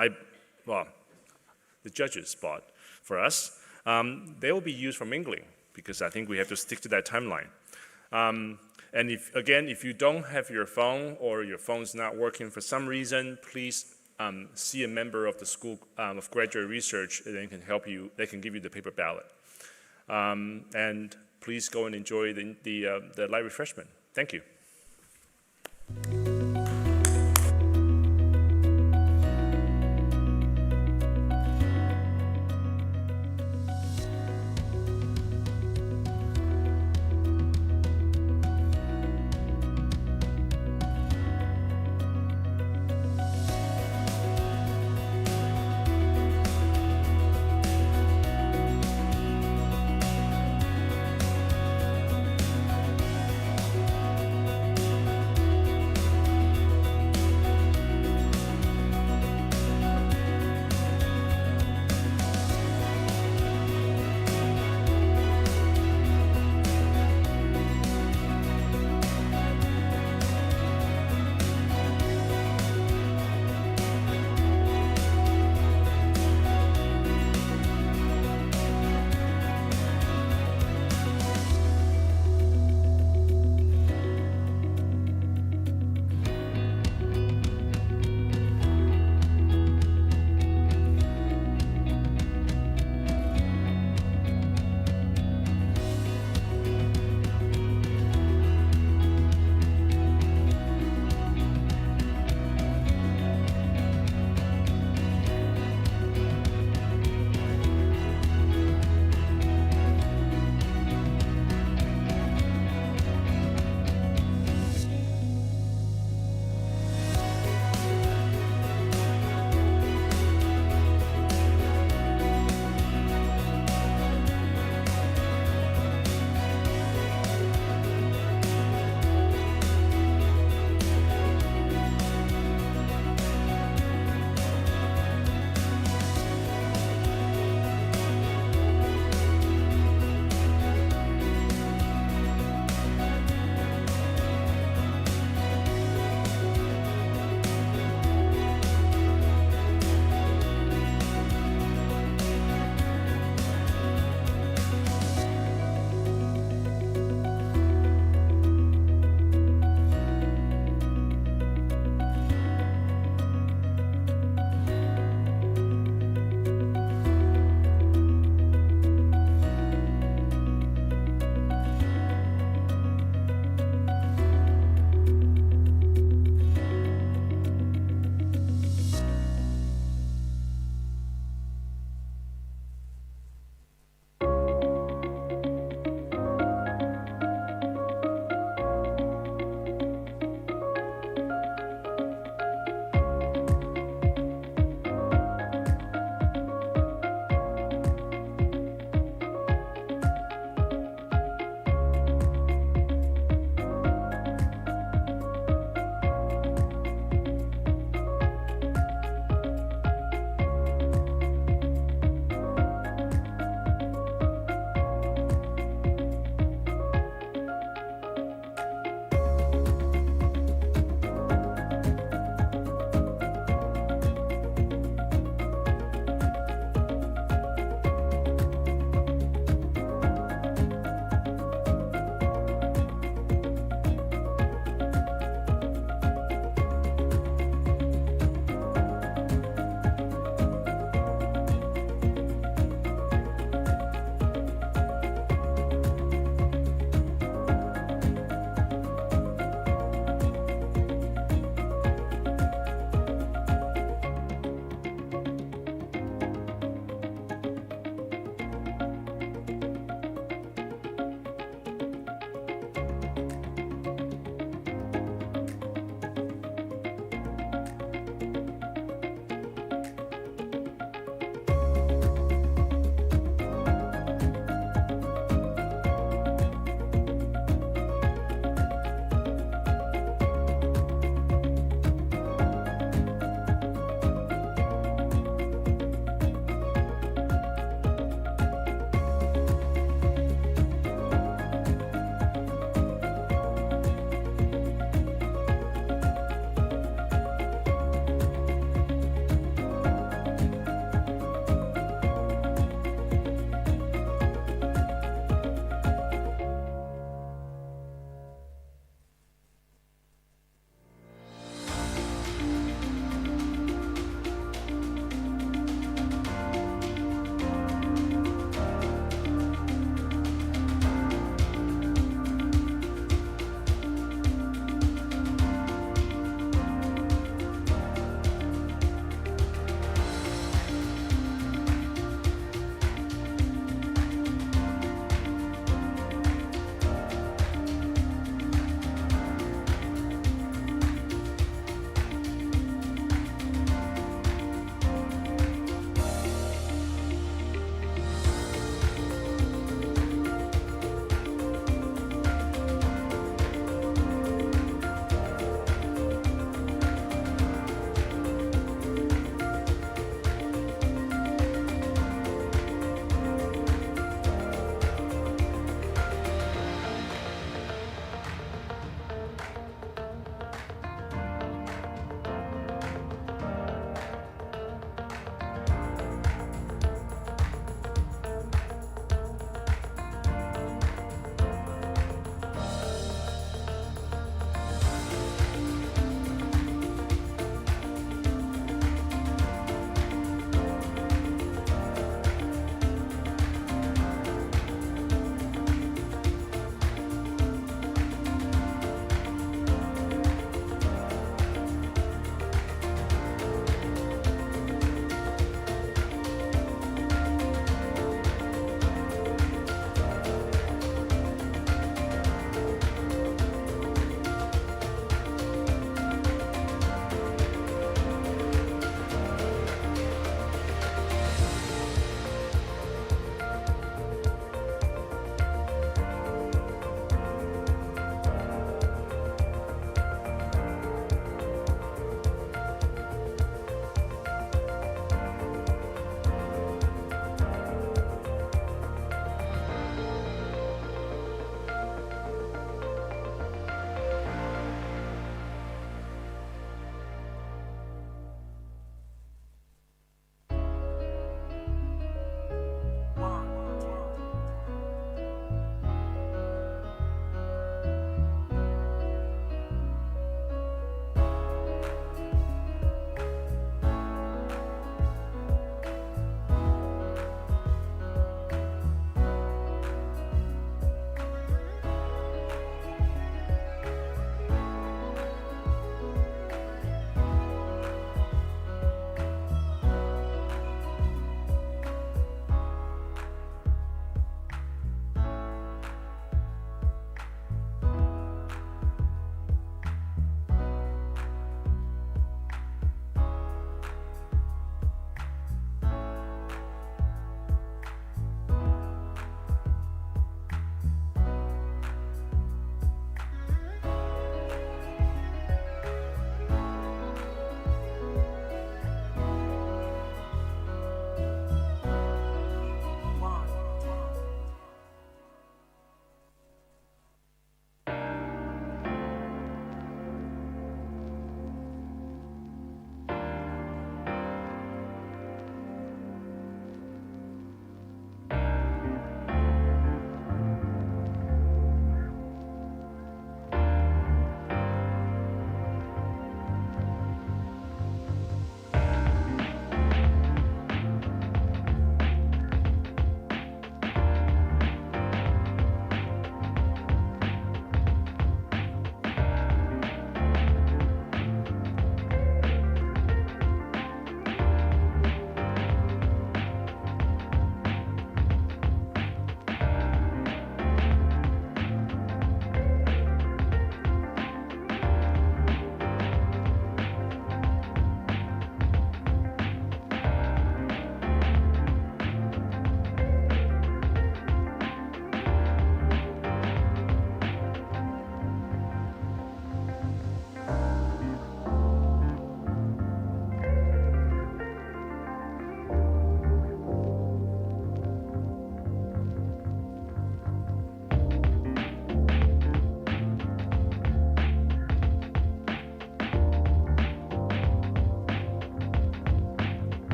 the judges bought for us, they will be used for mingling, because I think we have to stick to that timeline. And if you don't have your phone or your phone's not working for some reason, please see a member of the School of Graduate Research, and they can help you. They can give you the paper ballot. And please go and enjoy the light refreshment. Thank you.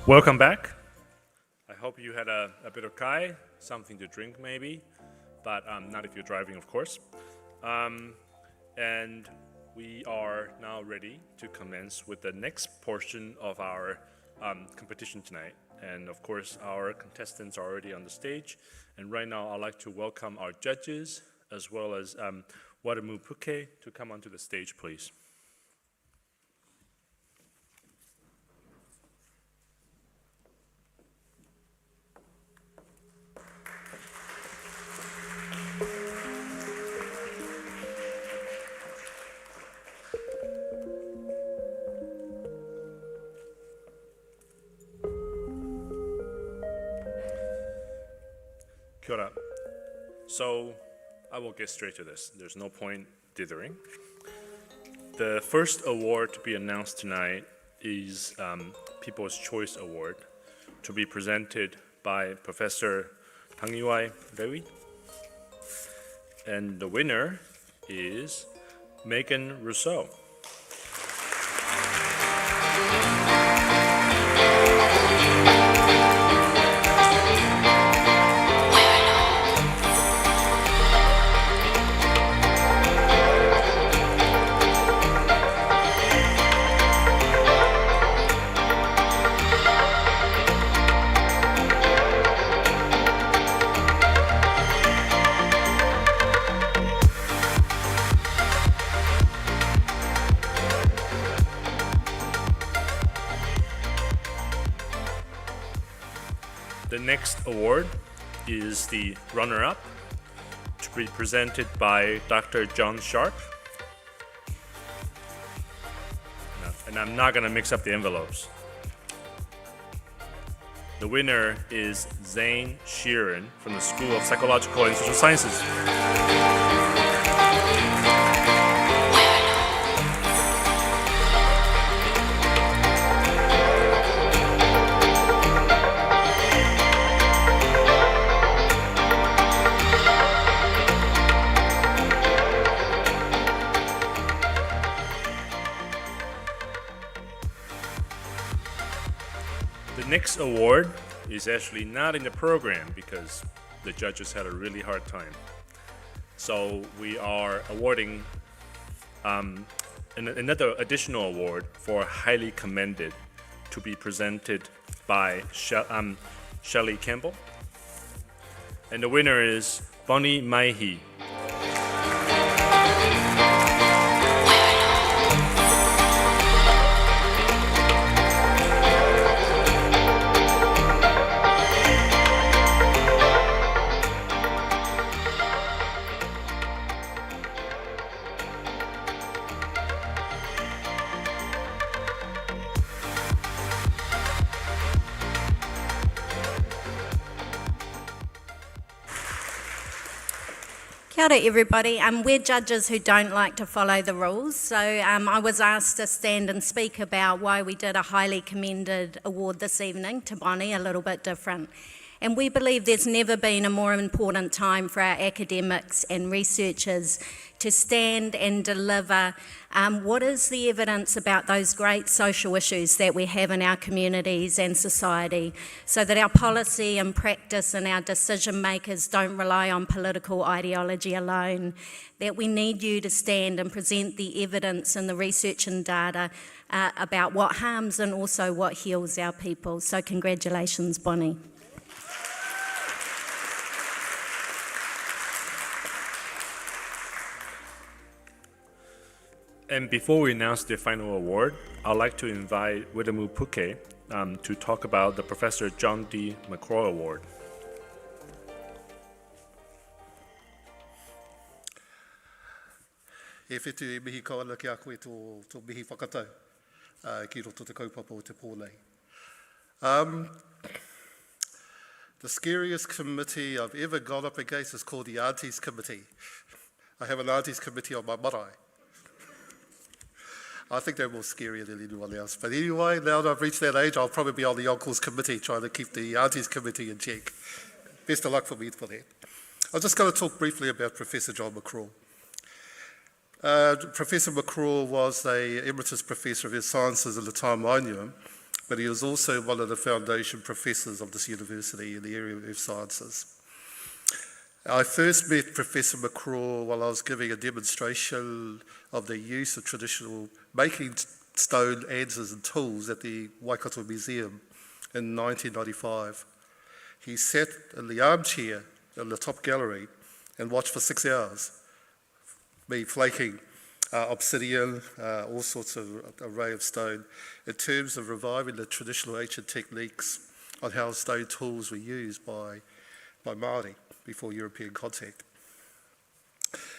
Welcome back. I hope you had a bit of kai, something to drink maybe, but not if you're driving, of course. And we are now ready to commence with the next portion of our competition tonight. And of course, our contestants are already on the stage. And right now, I'd like to welcome our judges, as well as Wadamu Puke, to come onto the stage, please. Kia ora. So I will get straight to this. There's no point dithering. The first award to be announced tonight is People's Choice Award, to be presented by Professor Pangiwai Rewi. And the winner is Megan Rousseau. The next award is the runner-up, to be presented by Dr. John Sharp. And I'm not going to mix up the envelopes. The winner is Zane Sheeran from the School of Psychological and Social Sciences. The next award is actually not in the program because the judges had a really hard time. So we are awarding another additional award for highly commended, to be presented by Shelley Campbell. And the winner is Bonnie Maihi. Kia ora everybody. We're judges who don't like to follow the rules, so I was asked to stand and speak about why we did a highly commended award this evening to Bonnie, a little bit different. And we believe there's never been a more important time for our academics and researchers to stand and deliver what is the evidence about those great social issues that we have in our communities and society, so that our policy and practice and our decision makers don't rely on political ideology alone, that we need you to stand and present the evidence and the research and data about what harms and also what heals our people. So congratulations, Bonnie. And before we announce the final award, I'd like to invite Wadamu Puke to talk about the Professor John D. McCraw Award. E whetu e mihi kawana ki a koe tō mihi whakatau ki roto te kaupapa o te pōnei. The scariest committee I've ever gone up against is called the Aunties Committee. I have an Aunties Committee on my marae. I think they're more scarier than anyone else. But anyway, now that I've reached that age, I'll probably be on the Uncles Committee trying to keep the Aunties Committee in check. Best of luck for me for that. I'm just going to talk briefly about Professor John McCraw. Professor McCraw was an emeritus professor of his sciences at the time I knew him, but he was also one of the foundation professors of this university in the area of earth sciences. I first met Professor McCraw while I was giving a demonstration of the use of traditional making stone adzes and tools at the Waikato Museum in 1995. He sat in the armchair in the top gallery and watched for 6 hours, me flaking obsidian, all sorts of array of stone, in terms of reviving the traditional ancient techniques on how stone tools were used by Māori before European contact.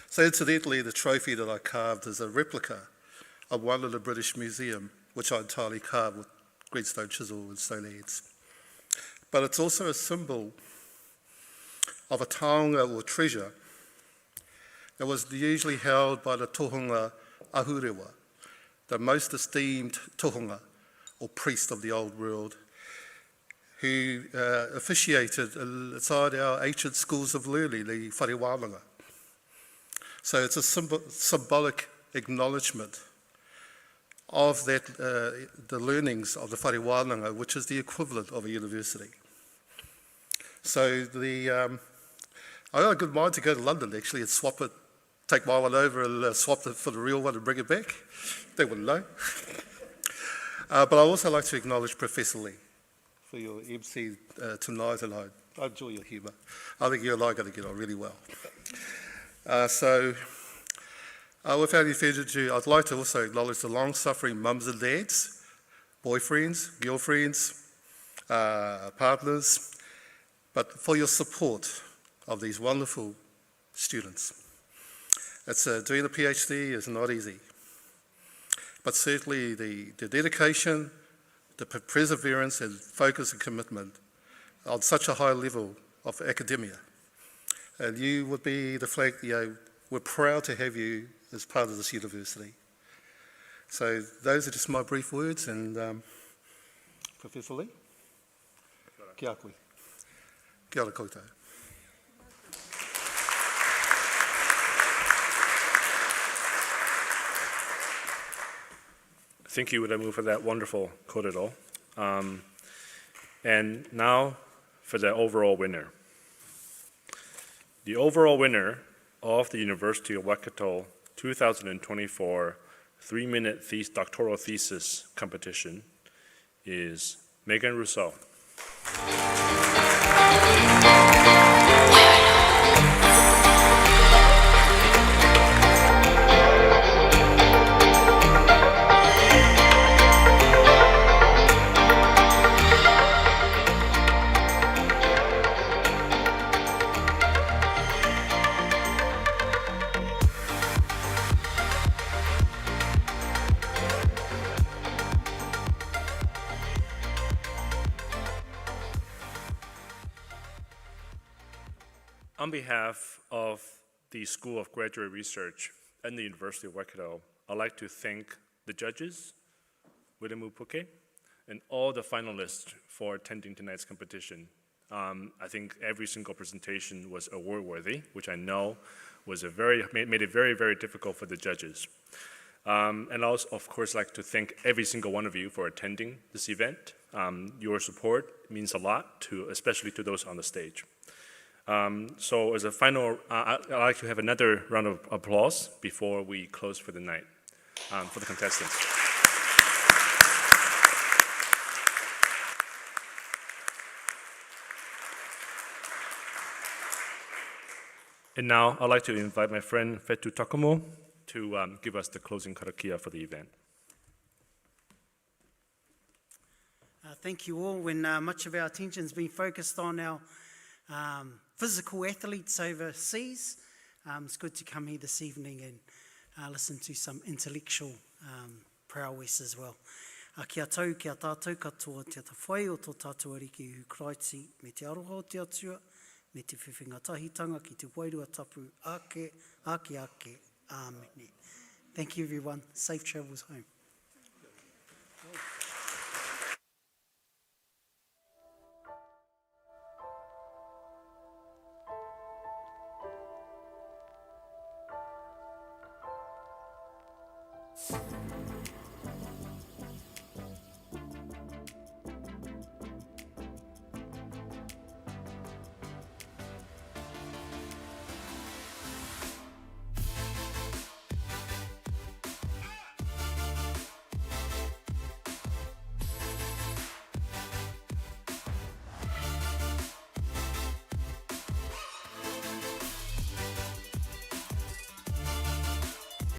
So incidentally, the trophy that I carved is a replica of one in the British Museum, which I entirely carved with greenstone chisel and stone adze. But it's also a symbol of a taonga or treasure that was usually held by the tohunga ahurewa, the most esteemed tohunga or priest of the old world, who officiated inside our ancient schools of learning, the whare wānanga. So it's a symbolic acknowledgement of that, the learnings of the whare wānanga, which is the equivalent of a university. So I got a good mind to go to London actually and swap it, take my one over and swap it for the real one and bring it back. They wouldn't know. But I also like to acknowledge Professor Lee for your MC tonight, and I enjoy your humour. I think you and I are going to get on really well. Without any further ado, I'd like to also acknowledge the long-suffering mums and dads, boyfriends, girlfriends, partners, but for your support of these wonderful students. Doing a PhD is not easy, but certainly the dedication, the perseverance and focus and commitment on such a high level of academia. And you would be the flag, we're proud to have you as part of this university. So those are just my brief words, and Professor Lee, kia koe. Kia ora koutou. Thank you, Uramu, for that wonderful kōrero. And now for the overall winner. The overall winner of the University of Waikato 2024 3-minute doctoral thesis competition is Megan Rousseau. On behalf of the School of Graduate Research and the University of Waikato, I'd like to thank the judges, Wiremu Puke, and all the finalists for attending tonight's competition. I think every single presentation was award-worthy, which I know was made it very, very difficult for the judges. And also, of course, like to thank every single one of you for attending this event. Your support means a lot, especially to those on the stage. So as a final, I'd like to have another round of applause before we close for the night for the contestants. And now I'd like to invite my friend Fetu Takomo to give us the closing karakia for the event. Thank you all. When much of our attention has been focused on our physical athletes overseas, it's good to come here this evening and listen to some intellectual prowess as well. Kia tau, kia tātou katoa te whai o tō tātou ariki hu kraiti me te aroha o te atua, me te whiwhinga tahitanga ki te wairua tapu ake, āmene. Thank you everyone. Safe travels home.